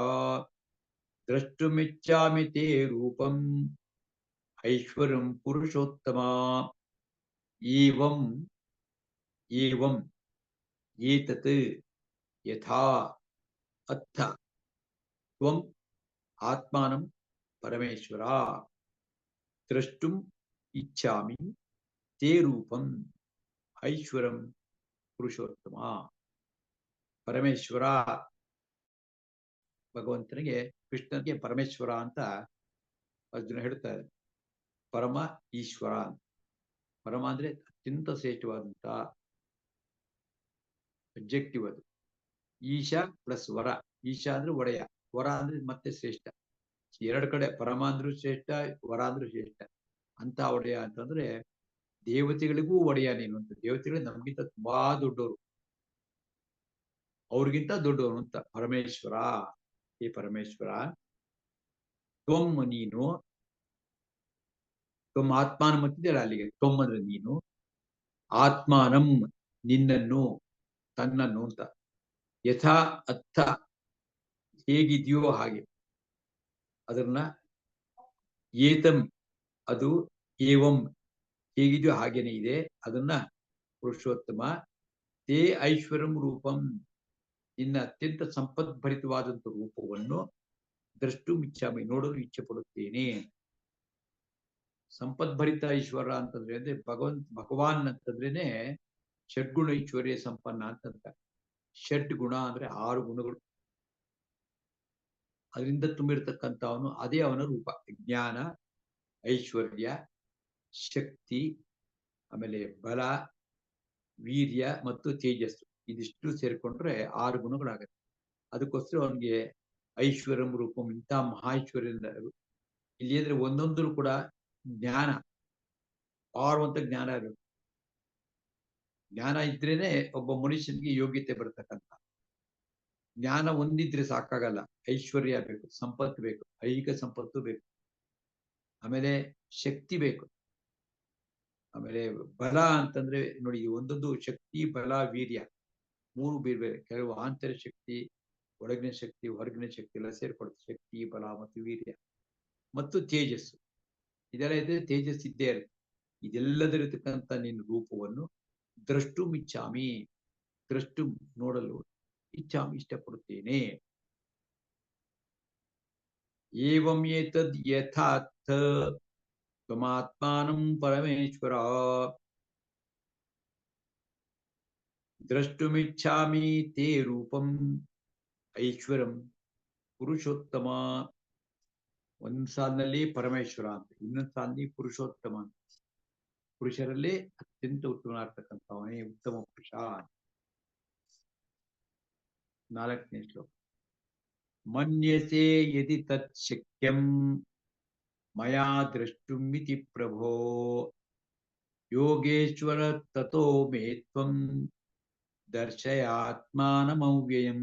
ದ್ರಷ್ಟುಮಿಚ್ಛಾಮಿ ತೇ ರೂಪಂ ಐಶ್ವರ್ಯಂ ಪುರುಷೋತ್ತಮ. ಏವಂ ಏವಂ ಏತತ್ ಯಥಾ ಅಥ ತ್ವಂ ಆತ್ಮಾನಂ ಪರಮೇಶ್ವರ ದ್ರಷ್ಟುಂ ಇಚ್ಛಾಮಿ ತೇ ರೂಪಂ ಐಶ್ವರ್ಯಂ ಪುರುಷೋತ್ತಮ. ಪರಮೇಶ್ವರ, ಭಗವಂತನಿಗೆ, ಕೃಷ್ಣನಿಗೆ ಪರಮೇಶ್ವರ ಅಂತ ಅರ್ಜುನ ಹೇಳ್ತಾರೆ. ಪರಮ ಈಶ್ವರ, ಪರಮ ಅಂದ್ರೆ ಅತ್ಯಂತ ಶ್ರೇಷ್ಠವಾದಂತ ಅಬ್ಜೆಕ್ಟಿವ್ ಅದು. ಈಶ ಪ್ಲಸ್ ವರ. ಈಶ ಅಂದ್ರೆ ಒಡೆಯ, ವರ ಅಂದ್ರೆ ಮತ್ತೆ ಶ್ರೇಷ್ಠ. ಎರಡು ಕಡೆ ಪರಮ ಅಂದ್ರೂ ಶ್ರೇಷ್ಠ, ವರ ಅಂದ್ರೂ ಶ್ರೇಷ್ಠ. ಅಂತ ಒಡೆಯ ಅಂತಂದ್ರೆ ದೇವತೆಗಳಿಗೂ ಒಡೆಯ ನೀನು ಅಂತ. ದೇವತೆಗಳು ನಮ್ಗಿಂತ ತುಂಬಾ ದೊಡ್ಡವರು, ಅವ್ರಿಗಿಂತ ದೊಡ್ಡವನು ಅಂತ ಪರಮೇಶ್ವರ. ಈ ಪರಮೇಶ್ವರ, ತ್ವಂ ನೀನು, ತ್ವಂ ಆತ್ಮಾನಂ ಅಂತಿದ್ದೀರ ಅಲ್ಲಿಗೆ. ತ್ವಂ ಅಂದ್ರೆ ನೀನು, ಆತ್ಮಾನಂ ನಿನ್ನನ್ನು, ತನ್ನನ್ನು ಅಂತ. ಯಥಾ ಅರ್ಥ ಹೇಗಿದೆಯೋ ಹಾಗೆ, ಅದನ್ನ ಏತಂ ಅದು, ಏವಂ ಹೇಗಿದೆಯೋ ಹಾಗೇನೆ ಇದೆ, ಅದನ್ನ ಪುರುಷೋತ್ತಮ ತೇ ಐಶ್ವರ್ಯಂ ರೂಪಂ, ನಿನ್ನ ಅತ್ಯಂತ ಸಂಪದ್ಭರಿತವಾದಂಥ ರೂಪವನ್ನು ದ್ರಷ್ಟು ಇಚ್ಛಾಮಿ, ನೋಡಲು ಇಚ್ಛೆ ಪಡುತ್ತೇನೆ. ಸಂಪದ್ಭರಿತ ಐಶ್ವರ್ಯ ಅಂತಂದ್ರೆ ಅಂದ್ರೆ ಭಗವಾನ್ ಅಂತಂದ್ರೇನೆ ಷಡ್ಗುಣ ಐಶ್ವರ್ಯ ಸಂಪನ್ನ ಅಂತಂತ. ಷಡ್ ಗುಣ ಅಂದ್ರೆ 6 ಗುಣಗಳು, ಅದರಿಂದ ತುಂಬಿರ್ತಕ್ಕಂಥವನು, ಅದೇ ಅವನ ರೂಪ. ಜ್ಞಾನ, ಐಶ್ವರ್ಯ, ಶಕ್ತಿ, ಆಮೇಲೆ ಬಲ, ವೀರ್ಯ ಮತ್ತು ತೇಜಸ್ಸು, ಇದಿಷ್ಟು ಸೇರ್ಕೊಂಡ್ರೆ 6 ಗುಣಗಳಾಗತ್ತೆ. ಅದಕ್ಕೋಸ್ಕರ ಅವನಿಗೆ ಐಶ್ವರ್ಯಂ ರೂಪಂ, ಇಂಥ ಮಹೈಶ್ವರ್ಯದಿಂದ ಇಲ್ಲಿ ಅಂದ್ರೆ ಒಂದೊಂದು ಕೂಡ ಜ್ಞಾನ, ಅಪಾರವಂತ ಜ್ಞಾನ ಇರಬೇಕು. ಜ್ಞಾನ ಇದ್ರೇನೆ ಒಬ್ಬ ಮನುಷ್ಯನಿಗೆ ಯೋಗ್ಯತೆ ಬರ್ತಕ್ಕಂಥ. ಜ್ಞಾನ ಒಂದಿದ್ರೆ ಸಾಕಾಗಲ್ಲ, ಐಶ್ವರ್ಯ ಬೇಕು, ಸಂಪತ್ತು ಬೇಕು, ಐಹಿಕ ಸಂಪತ್ತು ಬೇಕು, ಆಮೇಲೆ ಶಕ್ತಿ ಬೇಕು, ಆಮೇಲೆ ಬಲ ಅಂತಂದ್ರೆ ನೋಡಿ, ಒಂದೊಂದು ಶಕ್ತಿ, ಬಲ, ವೀರ್ಯ 3 ಬೇರೆ ಬೇರೆ. ಕೆಲವು ಆಂತರ ಶಕ್ತಿ, ಒಳಗಿನ ಶಕ್ತಿ, ಹೊರಗಿನ ಶಕ್ತಿ ಎಲ್ಲ ಸೇರ್ಕೊಡುತ್ತೆ. ಶಕ್ತಿ, ಬಲ ಮತ್ತು ವೀರ್ಯ ಮತ್ತು ತೇಜಸ್ಸು, ಇದೆಲ್ಲ ಇದ್ರೆ ತೇಜಸ್ ಇದ್ದೇ ಇರುತ್ತೆ. ಇದೆಲ್ಲದರಿರ್ತಕ್ಕಂಥ ನಿನ್ನ ರೂಪವನ್ನು ದ್ರಷ್ಟು ಇಚ್ಛಾಮಿ, ದ್ರಷ್ಟು ನೋಡಲು ಇಚ್ಛಾಮಿ, ಇಷ್ಟಪಡುತ್ತೇನೆ. ಏವಂ ಏತದ್ ಯಥಾರ್ಥ ತ್ವಮಾತ್ಮಾನಂ ಪರಮೇಶ್ವರ ದ್ರಷ್ಟುಮಿಚ್ಛಾಮಿ ತೇ ರೂಪಂ ಐಶ್ವರ್ಯಂ ಪುರುಷೋತ್ತಮ. ಒಂದ್ ಸಾಲಿನಲ್ಲಿ ಪರಮೇಶ್ವರ ಅಂತ, ಇನ್ನೊಂದು ಸಾಲಿನಲ್ಲಿ ಪುರುಷೋತ್ತಮ ಅಂತ. ಪುರುಷರಲ್ಲಿ ಅತ್ಯಂತ ಉತ್ತಮನಾಗ್ತಕ್ಕಂಥವನೇ ಉತ್ತಮ ಪುರುಷ. 4ನೇ ಶ್ಲೋಕ. ಮನ್ಯಸೆ ಯದಿ ತತ್ ಶಕ್ಯಂ ಮಯಾ ದ್ರಷ್ಟುಮಿತಿ ಪ್ರಭೋ ಯೋಗೇಶ್ವರ ತತೋ ಮೇ ತ್ವಂ ದರ್ಶಯಾತ್ಮಾನಮವ್ಯಯಂ.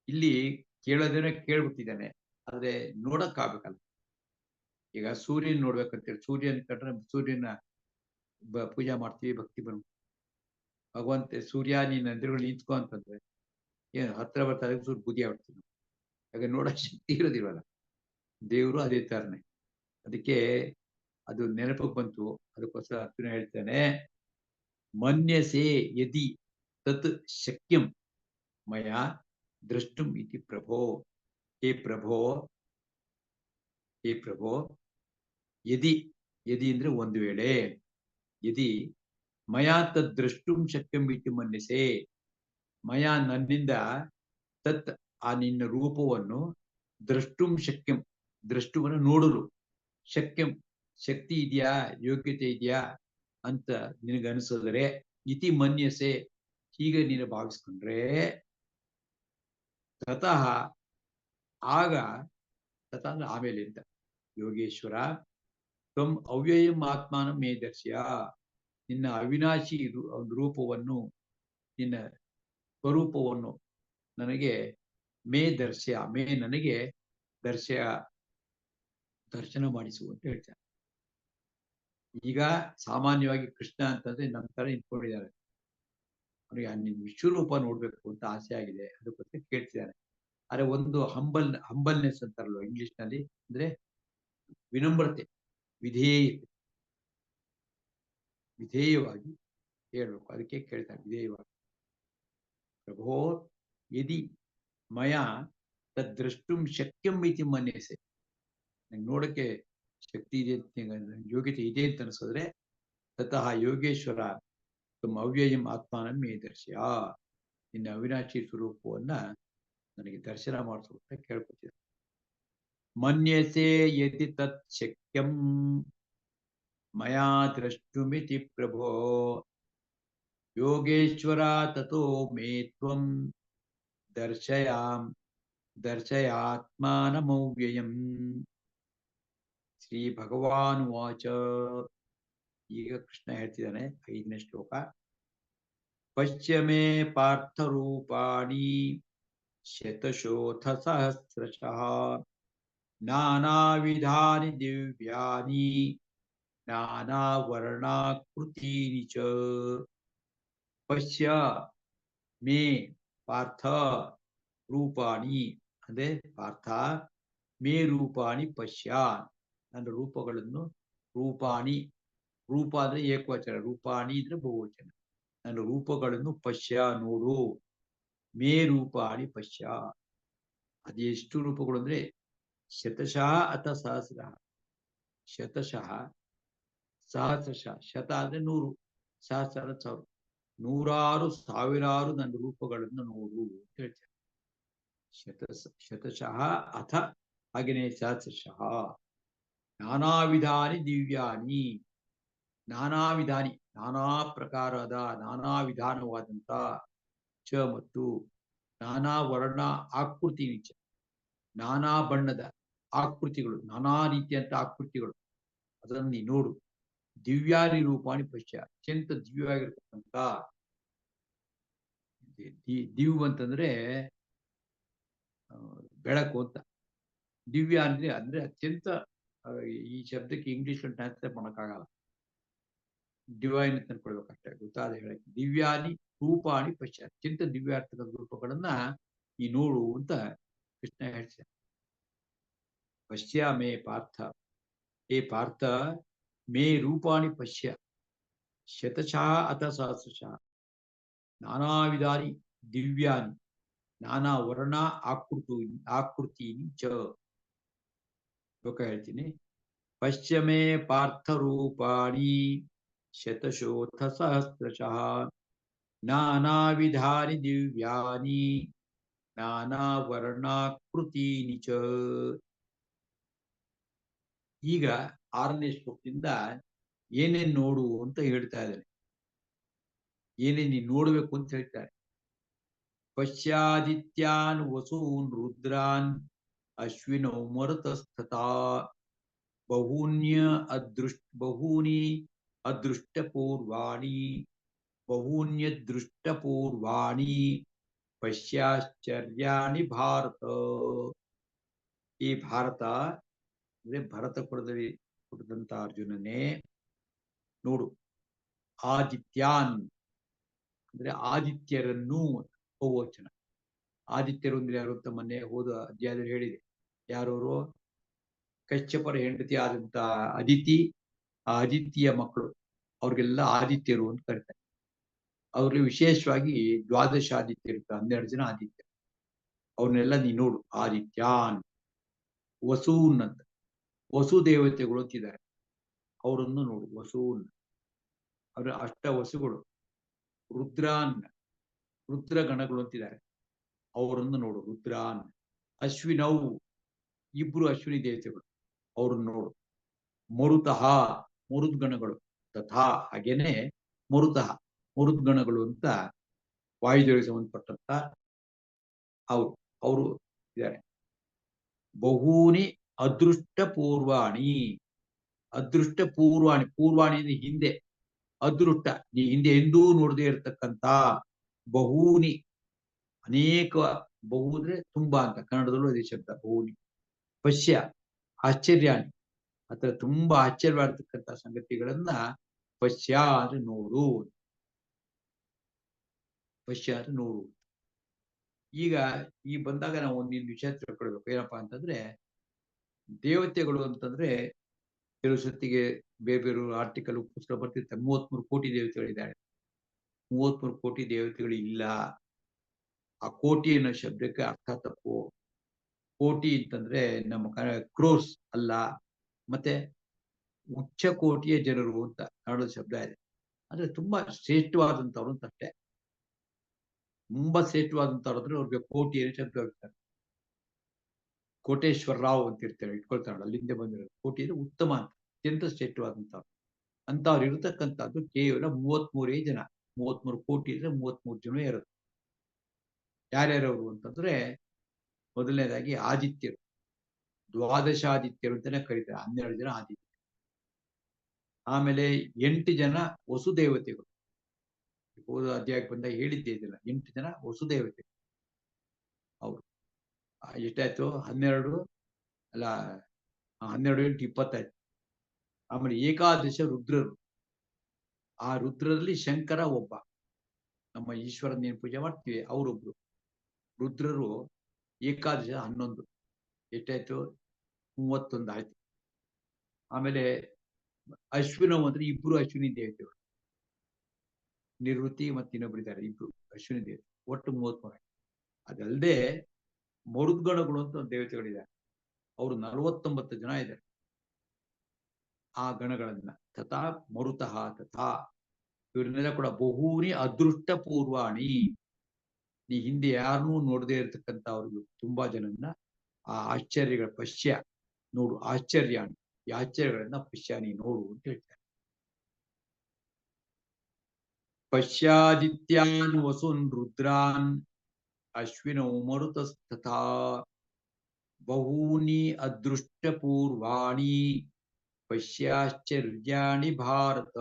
ಇಲ್ಲಿ ಕೇಳೋದನ್ನ ಕೇಳ್ಬಿಟ್ಟಿದ್ದಾನೆ, ಆದ್ರೆ ನೋಡಕ್ಕಾಗಬೇಕಲ್ಲ. ಈಗ ಸೂರ್ಯನ್ ನೋಡ್ಬೇಕಂತೇಳಿ ಸೂರ್ಯನ್ ಕಂಡ್ರೆ ಸೂರ್ಯನ ಪೂಜಾ ಮಾಡ್ತೀವಿ, ಭಕ್ತಿ ಬರು ಭಗವಂತ ಸೂರ್ಯ ನೀನ್ ಎದುರುಗಳು ನಿಂತ್ಕೊ ಅಂತಂದ್ರೆ ಏನು ಹತ್ರ ಬರ್ತಾ ಸೂರ್ಯ ಬುದ್ಧಿ ಆಗ್ಬಿಡ್ತೀವಿ. ಹಾಗೆ ನೋಡೋ ಶಕ್ತಿ ಇರೋದಿಲ್ವಲ್ಲ. ದೇವರು ಅದೇ ತರನೇ. ಅದಕ್ಕೆ ಅದು ನೆನಪಿಗೆ ಬಂತು, ಅದಕ್ಕೋಸ್ಕರ ಅರ್ಜುನ ಹೇಳ್ತಾನೆ, ಮನ್ಯಸೆ ಯದಿ ತತ್ ಶಕ್ಯಂ ಮಯ ದ್ರಷ್ಟುಂ ಇತಿ ಪ್ರಭೋ. ಹೇ ಪ್ರಭೋ, ಹೇ ಪ್ರಭೋ, ಯದಿ, ಯದಿ ಅಂದ್ರೆ ಒಂದು ವೇಳೆ, ಯದಿ ಮಯಾ ತದ್ ದ್ರಷ್ಟುಂ ಶಕ್ಯಂ ಇತಿ ಮನ್ಯಸೆ, ಮಯ ನನ್ನಿಂದ ತತ್ ಆ ನಿನ್ನ ರೂಪವನ್ನು ದ್ರಷ್ಟುಂ ಶಕ್ಯಂ, ದ್ರಷ್ಟುವನ್ನು ನೋಡಲು, ಶಕ್ಯಂ ಶಕ್ತಿ ಇದೆಯಾ, ಯೋಗ್ಯತೆ ಇದೆಯಾ ಅಂತ ನಿನಗನಿಸಿದರೆ, ಇತಿ ಮನ್ಯಸೆ ಹೀಗೆ ನೀನು ಭಾವಿಸ್ಕೊಂಡ್ರೆ, ತತಃ ಆಗ, ತತ ಅಂದ್ರೆ ಆಮೇಲೆ ಅಂತ, ಯೋಗೇಶ್ವರ ತ್ವಂ ಅವ್ಯಯಂ ಆತ್ಮಾನಂ ಮೇ ದರ್ಶಯ, ನಿನ್ನ ಅವಿನಾಶಿ ರೂಪವನ್ನು, ನಿನ್ನ ಸ್ವರೂಪವನ್ನು ನನಗೆ ಮೇ ದರ್ಶಯ, ಮೇ ನನಗೆ ದರ್ಶನ ಮಾಡಿಸು ಅಂತ ಹೇಳ್ತಾರೆ. ಈಗ ಸಾಮಾನ್ಯವಾಗಿ ಕೃಷ್ಣ ಅಂತಂದ್ರೆ ನಮ್ಮ ತರ ನಿಂತ್ಕೊಂಡಿದ್ದಾರೆ, ಅವನಿಗೆ ನಿನ್ ವಿಶ್ವರೂಪ ನೋಡ್ಬೇಕು ಅಂತ ಆಸೆ ಆಗಿದೆ, ಅದಕ್ಕೋಸ್ಕರ ಕೇಳ್ತಿದ್ದಾನೆ. ಆದ್ರೆ ಒಂದು ಹಂಬಲ್ನೆಸ್ ಅಂತಾರಲ್ವ ಇಂಗ್ಲಿಷ್ ನಲ್ಲಿ, ಅಂದ್ರೆ ವಿನಮ್ರತೆ, ವಿಧೇಯತೆ, ವಿಧೇಯವಾಗಿ ಹೇಳ್ಬೇಕು, ಅದಕ್ಕೆ ಕೇಳ್ತಾನೆ ವಿಧೇಯವಾಗಿ. ಪ್ರಭೋ ಯದಿ ಮಯ ತದ್ದ್ರಷ್ಟುಂ ಶಕ್ಯಂ ಇತಿ ಮನ್ಯಸೆ, ನಂಗೆ ನೋಡಕ್ಕೆ ಶಕ್ತಿ ಇದೆ, ಯೋಗ್ಯತೆ ಇದೆ ಅಂತ ಅನಿಸಿದ್ರೆ, ತತಃ ಯೋಗೇಶ್ವರ ತಮ್ಮ ಅವ್ಯಯಂ ಆತ್ಮಾನಂ ಮೇ ದರ್ಶಯ, ನಿನ್ನ ಅವಿನಾಶಿ ಸ್ವರೂಪವನ್ನ ನನಗೆ ದರ್ಶನ ಮಾಡಿಸು ಅಂತ ಕೇಳ್ಕೊತಿದ್ದೆ. ಮನ್ಯಸೆ ಯದಿ ತತ್ ಶಕ್ಯಂ ಮಯಾ ದ್ರಷ್ಟುಮಿತಿ ಪ್ರಭೋ ಯೋಗೇಶ್ವರ ತತೋ ಮೇ ತ್ವಂ ದರ್ಶಯಾತ್ಮಾನಮವ್ಯಯಂ. ಶ್ರೀ ಭಗವಾನ್ ವಾಚ. ಈಗ ಕೃಷ್ಣ ಹೇಳ್ತಿದ್ದಾನೆ 5ನೇ ಶ್ಲೋಕ. ಪಶ್ಚಿಮೇ ಪಾರ್ಥರೂಪಾಣಿ ಶತಶೋಥ ಸಹಸ್ರಶಃ ನಾನಾ ವಿಧಾನಿ ದಿವ್ಯಾನಿ ನಾನಾ ವರ್ಣಾಕೃತೀನಿ ಚ. ಪಶ್ಯ ಮೇ ಪಾರ್ಥ ರೂಪಾಣಿ ಅಂದ್ರೆ ಪಾರ್ಥ, ಮೇ ರೂಪಾಣಿ ಪಶ್ಯ, ನನ್ನ ರೂಪಗಳನ್ನು, ರೂಪಾಣಿ, ರೂಪ ಅಂದ್ರೆ ಏಕವಚನ, ರೂಪಾಣಿ ಅಂದ್ರೆ ಬಹುವಚನ, ನನ್ನ ರೂಪಗಳನ್ನು ಪಶ್ಯ ನೋಡು. ಮೇ ರೂಪಾಣಿ ಪಶ್ಯ. ಅದೆಷ್ಟು ರೂಪಗಳು ಅಂದ್ರೆ ಶತಶಃ ಅಥ ಸಹಸ್ರ. ಶತಶಃ, ಸಹಸ್ರಶಃ. ಶತ ಅಂದ್ರೆ 100, ಸಹಸ್ರ 1000. 100 ಸಾವಿರಾರು ನನ್ನ ರೂಪಗಳನ್ನು ನೋಡು ಅಂತ ಹೇಳ್ತಾರೆ. ಶತಶಃ ಅಥ ಹಾಗೆಯೇ ಸಹಸ್ರಶಃ. ನಾನಾ ವಿಧಾನಿ ದಿವ್ಯಾನಿ. ನಾನಾ ವಿಧಾನಿ, ನಾನಾ ಪ್ರಕಾರದ, ನಾನಾ ವಿಧಾನವಾದಂತ ಚ ಮತ್ತು ನಾನಾ ವರ್ಣ ಆಕೃತಿ ನಿಚ, ನಾನಾ ಬಣ್ಣದ ಆಕೃತಿಗಳು, ನಾನಾ ರೀತಿಯಂತ ಆಕೃತಿಗಳು, ಅದನ್ನು ನೀ ನೋಡು. ದಿವ್ಯಾನಿ ರೂಪಾಣಿ ಪಶ್ಯ. ಅತ್ಯಂತ ದಿವ್ಯವಾಗಿರ್ತಕ್ಕಂಥ, ದಿವ್ ಅಂತಂದ್ರೆ ಬೆಳಕು ಅಂತ. ದಿವ್ಯ ಅಂದ್ರೆ ಅಂದ್ರೆ ಅತ್ಯಂತ, ಈ ಶಬ್ದಕ್ಕೆ ಇಂಗ್ಲಿಷ್ ಟ್ರಾನ್ಸ್ಲೇಟ್ ಮಾಡೋಕ್ಕಾಗಲ್ಲ. ಡಿವೈನ್ ಅಂತ ಅನ್ಕೊಳ್ಬೇಕಷ್ಟೇ, ಗೊತ್ತಾದ ಹೇಳಕ್ಕೆ. ದಿವ್ಯಾನಿ ರೂಪಾಣಿ ಪಶ್ಯ. ಅತ್ಯಂತ ದಿವ್ಯಾರ್ಥದ ರೂಪಗಳನ್ನ ಈ ನೋಡು ಅಂತ ಕೃಷ್ಣ ಹೇಳ್ತಾರೆ. ಪಶ್ಯ ಮೇ ಪಾರ್ಥ. ಏ ಪಾರ್ಥ, ಮೇ ರೂಪಾಣಿ ಪಶ್ಯ. ಶತಶಃ ಅಥ ಸಹಸ್ರಶಃ. ನಾನಾ ವಿಧಾನಿ ದಿವ್ಯಾನಿ, ನಾನಾ ವರ್ಣ ಆಕೃತಿ ಚ. ಲೋಕ ಹೇಳ್ತೀನಿ. ಪಶ್ಚಿಮೇ ಪಾರ್ಥ ರೂಪಾಣಿ ಶತಶೋಥ ಸಹಸ್ರಶಃ. ನಾನಾ ವಿಧಾನಿ ದಿವ್ಯಾನಿ, ನಾನಾ ವರ್ಣಾಕೃತೀನಿ ಚ. ಈಗ 6ನೇ ಶ್ಲೋಕದಿಂದ ಏನೇನ್ ನೋಡು ಅಂತ ಹೇಳ್ತಾ ಇದ್ದಾನೆ. ಏನೇನ್ ನೀನ್ ನೋಡ್ಬೇಕು ಅಂತ ಹೇಳ್ತಾರೆ. ಪಶ್ಯಾದಿತ್ಯಾನ್ ವಸೂನ್ ರುದ್ರಾನ್ ಅಶ್ವಿನೌ ಮರುತಸ್ತಥಾ. ಬಹೂನಿ ಅದೃಷ್ಟಪೂರ್ವಾಣಿ ಬಹೂನ್ಯದೃಷ್ಟಪೂರ್ವಾಣಿ ಪಶ್ಯಾಶ್ಚರ್ಯಾಣಿ ಭಾರತ. ಈ ಭಾರತ ಅಂದ್ರೆ ಭರತಪುರದಲ್ಲಿ ಹುಟ್ಟಿದಂತ ಅರ್ಜುನನೇ ನೋಡು. ಆದಿತ್ಯಾನ್ ಅಂದ್ರೆ ಆದಿತ್ಯರನ್ನು, ಬಹುವಚನ. ಆದಿತ್ಯರು ಅಂದ್ರೆ ಯಾರು ಅಂತ ಮೊನ್ನೆ ಹೋದ ಅಧ್ಯಾಯದಲ್ಲಿ ಹೇಳಿದೆ. ಯಾರವರು? ಕಶ್ಯಪರ ಹೆಂಡತಿ ಆದಂತ ಅದಿತಿ, ಆ ಅದಿತಿಯ ಮಕ್ಕಳು, ಅವ್ರಿಗೆಲ್ಲ ಆದಿತ್ಯರು ಅಂತ ಕರೀತಾರೆ. ಅವ್ರಿಗೆ ವಿಶೇಷವಾಗಿ ದ್ವಾದಶ ಆದಿತ್ಯರು ಇರ್ತಾರೆ, 12 ಜನ ಆದಿತ್ಯ. ಅವ್ರನ್ನೆಲ್ಲ ನೀ ನೋಡು. ಆದಿತ್ಯಾನ್. ವಸೂನ್ ಅಂತ, ವಸು ದೇವತೆಗಳು ಅಂತಿದ್ದಾರೆ, ಅವರನ್ನು ನೋಡು. ವಸೂನ್ ಅವರ ಅಷ್ಟ ವಸುಗಳು. ರುದ್ರಾನ್, ರುದ್ರ ಗಣಗಳು ಅಂತಿದ್ದಾರೆ, ಅವರನ್ನು ನೋಡು. ರುದ್ರಾನ್. ಅಶ್ವಿನೌ, 2 ಅಶ್ವಿನಿ ದೇವತೆಗಳು, ಅವ್ರನ್ನು ನೋಡು. ಮರುತಃ, ಮರುದ್ಗಣಗಳು. ತಥಾ ಹಾಗೇನೆ ಮರುತಃ, ಮರುದ್ಗಣಗಳು ಅಂತ ವಾಯುದೇವರಿಗೆ ಸಂಬಂಧಪಟ್ಟಂತ ಅವರು ಇದ್ದಾರೆ. ಬಹೂನಿ ಅದೃಷ್ಟ ಪೂರ್ವಾಣಿ. ಅದೃಷ್ಟ ಪೂರ್ವಾಣಿ, ಪೂರ್ವಾಣಿ ಅಂದ್ರೆ ಹಿಂದೆ, ಅದೃಷ್ಟ ನೀ ಹಿಂದೆ ಎಂದೂ ನೋಡದೆ ಇರತಕ್ಕಂತ. ಬಹೂನಿ ಅನೇಕ, ಬಹು ಅಂದ್ರೆ ತುಂಬಾ ಅಂತ ಕನ್ನಡದಲ್ಲೂ ಅದೇ ಶಬ್ದ ಬಹುನಿ. ಪಶ್ಯ ಆಶ್ಚರ್ಯಾಣಿ, ಅಥವಾ ತುಂಬಾ ಆಶ್ಚರ್ಯವಾಗಿರ್ತಕ್ಕಂಥ ಸಂಗತಿಗಳನ್ನ ಪಶ್ಯ ಅಂದ್ರೆ ನೋಡು. ಪಶ್ಯ ಅಂದ್ರೆ ನೋಡು. ಈಗ ಈ ಬಂದಾಗ ನಾವು ಒಂದಿನ ವಿಷಯ ತಿಳ್ಕೊಳ್ಬೇಕು. ಏನಪ್ಪಾ ಅಂತಂದ್ರೆ, ದೇವತೆಗಳು ಅಂತಂದ್ರೆ ಕೆಲವು ಸತ್ತಿಗೆ ಬೇರೆ ಬೇರೆ ಆರ್ಟಿಕಲ್ ಪುಸ್ತಕ ಬರ್ತಿರ್ತಾರೆ. 33 ಕೋಟಿ ದೇವತೆಗಳಿದ್ದಾರೆ. 33 ಕೋಟಿ ದೇವತೆಗಳು ಇಲ್ಲ. ಆ ಕೋಟಿ ಅನ್ನೋ ಶಬ್ದಕ್ಕೆ ಅರ್ಥ ತಪ್ಪು. ಕೋಟಿ ಅಂತಂದ್ರೆ ನಮ್ಮ ಕ್ರೋರ್ಸ್ ಅಲ್ಲ. ಮತ್ತೆ ಉಚ್ಚ ಕೋಟಿಯ ಜನರು ಅಂತ ಕನ್ನಡದ ಶಬ್ದ ಇದೆ. ಅಂದ್ರೆ ತುಂಬಾ ಶ್ರೇಷ್ಠವಾದಂತವ್ರು ಅಂತ ಅಷ್ಟೇ. ತುಂಬಾ ಶ್ರೇಷ್ಠವಾದಂತವ್ರು ಅಂದ್ರೆ ಅವ್ರಿಗೆ ಕೋಟಿ ಅನ್ನೋ ಶಬ್ದ ಹೇಳ್ತಾರೆ. ಕೋಟೇಶ್ವರ ರಾವ್ ಅಂತ ಇರ್ತಾರೆ, ಇಟ್ಕೊಳ್ತಾರಲ್ಲ, ಅಲ್ಲಿಂದ ಬಂದಿರೋದು. ಕೋಟಿ ಅಂದ್ರೆ ಉತ್ತಮ ಅಂತ, ಅತ್ಯಂತ ಶ್ರೇಷ್ಠವಾದಂತವ್ರು. ಅಂತವ್ರು ಇರತಕ್ಕಂಥದ್ದು ಕೇವಲ 33 ಜನ. 33 ಕೋಟಿ ಅಂದ್ರೆ 33 ಜನ ಇರುತ್ತೆ. ಯಾರ್ಯಾರವರು ಅಂತಂದ್ರೆ, ಮೊದಲನೇದಾಗಿ ಆದಿತ್ಯರು, ದ್ವಾದಶಾದಿತ್ಯರು ಅಂತಾನೆ ಕರೀತಾರೆ, 12 ಜನ ಆದಿತ್ಯ. ಆಮೇಲೆ 8 ಜನ ವಸುದೇವತೆಗಳು. ಹೋದ ಅಧ್ಯಾಯಕ್ಕೆ ಬಂದಾಗ ಹೇಳಿದ್ದೆ ಇದೆಲ್ಲ. 8 ಜನ ವಸುದೇವತೆಗಳು. ಅವರು ಎಷ್ಟಾಯ್ತು? 12 ಅಲ್ಲ, 12 × 20 ಆಯ್ತು. ಆಮೇಲೆ ಏಕಾದಶ ರುದ್ರರು. ಆ ರುದ್ರರಲ್ಲಿ ಶಂಕರ ಒಬ್ಬ. ನಮ್ಮ ಈಶ್ವರನ ಏನ್ ಪೂಜೆ ಮಾಡ್ತೀವಿ ಅವರೊಬ್ರು. ರುದ್ರರು ಏಕಾದಶ 11. ಎಷ್ಟಾಯ್ತು? 31 ಆಯ್ತು. ಆಮೇಲೆ ಅಶ್ವಿನವ್ ಅಂದ್ರೆ 2 ಅಶ್ವಿನಿ ದೇವತೆಗಳು. ನಿವೃತ್ತಿ ಮತ್ತು ಇನ್ನೊಬ್ಬರಿದ್ದಾರೆ, ಇಬ್ರು ಅಶ್ವಿನಿ ದೇವತೆ, ಒಟ್ಟು 33. ಅದಲ್ಲದೆ ಮರುದ್ಗಣಗಳು ಅಂತ ಒಂದು ದೇವತೆಗಳಿದ್ದಾರೆ, ಅವರು 49 ಜನ ಇದ್ದಾರೆ. ಆ ಗಣಗಳನ್ನ ತಥಾ ಮರುತಃ ತಥಾ ಇವರನ್ನೆಲ್ಲ ಕೂಡ ಬಹುನಿ ಅದೃಷ್ಟ ಪೂರ್ವಾಣಿ, ನೀ ಹಿಂದೆ ಯಾರನ್ನೂ ನೋಡದೇ ಇರತಕ್ಕಂತ ಅವ್ರಿಗೆ ತುಂಬಾ ಜನನ್ನ ಆ ಆಶ್ಚರ್ಯಗಳ ಪಶ್ಯ ನೋಡು, ಆಶ್ಚರ್ಯ ಈ ಆಶ್ಚರ್ಯಗಳನ್ನ ಪಶ್ಯ ನೀ ನೋಡು ಅಂತ ಹೇಳ್ತಾರೆ. ಪಶ್ಯಾದಿತ್ಯಾನ್ ವಸುನ್ ರುದ್ರಾನ್ ಅಶ್ವಿನೋ ಮರುತಸ್ತಥಾ ಬಹೂನಿ ಅದೃಷ್ಟ ಪೂರ್ವಾಣಿ ಪಶ್ಯಾಶ್ಚರ್ಯಾಣಿ ಭಾರತ.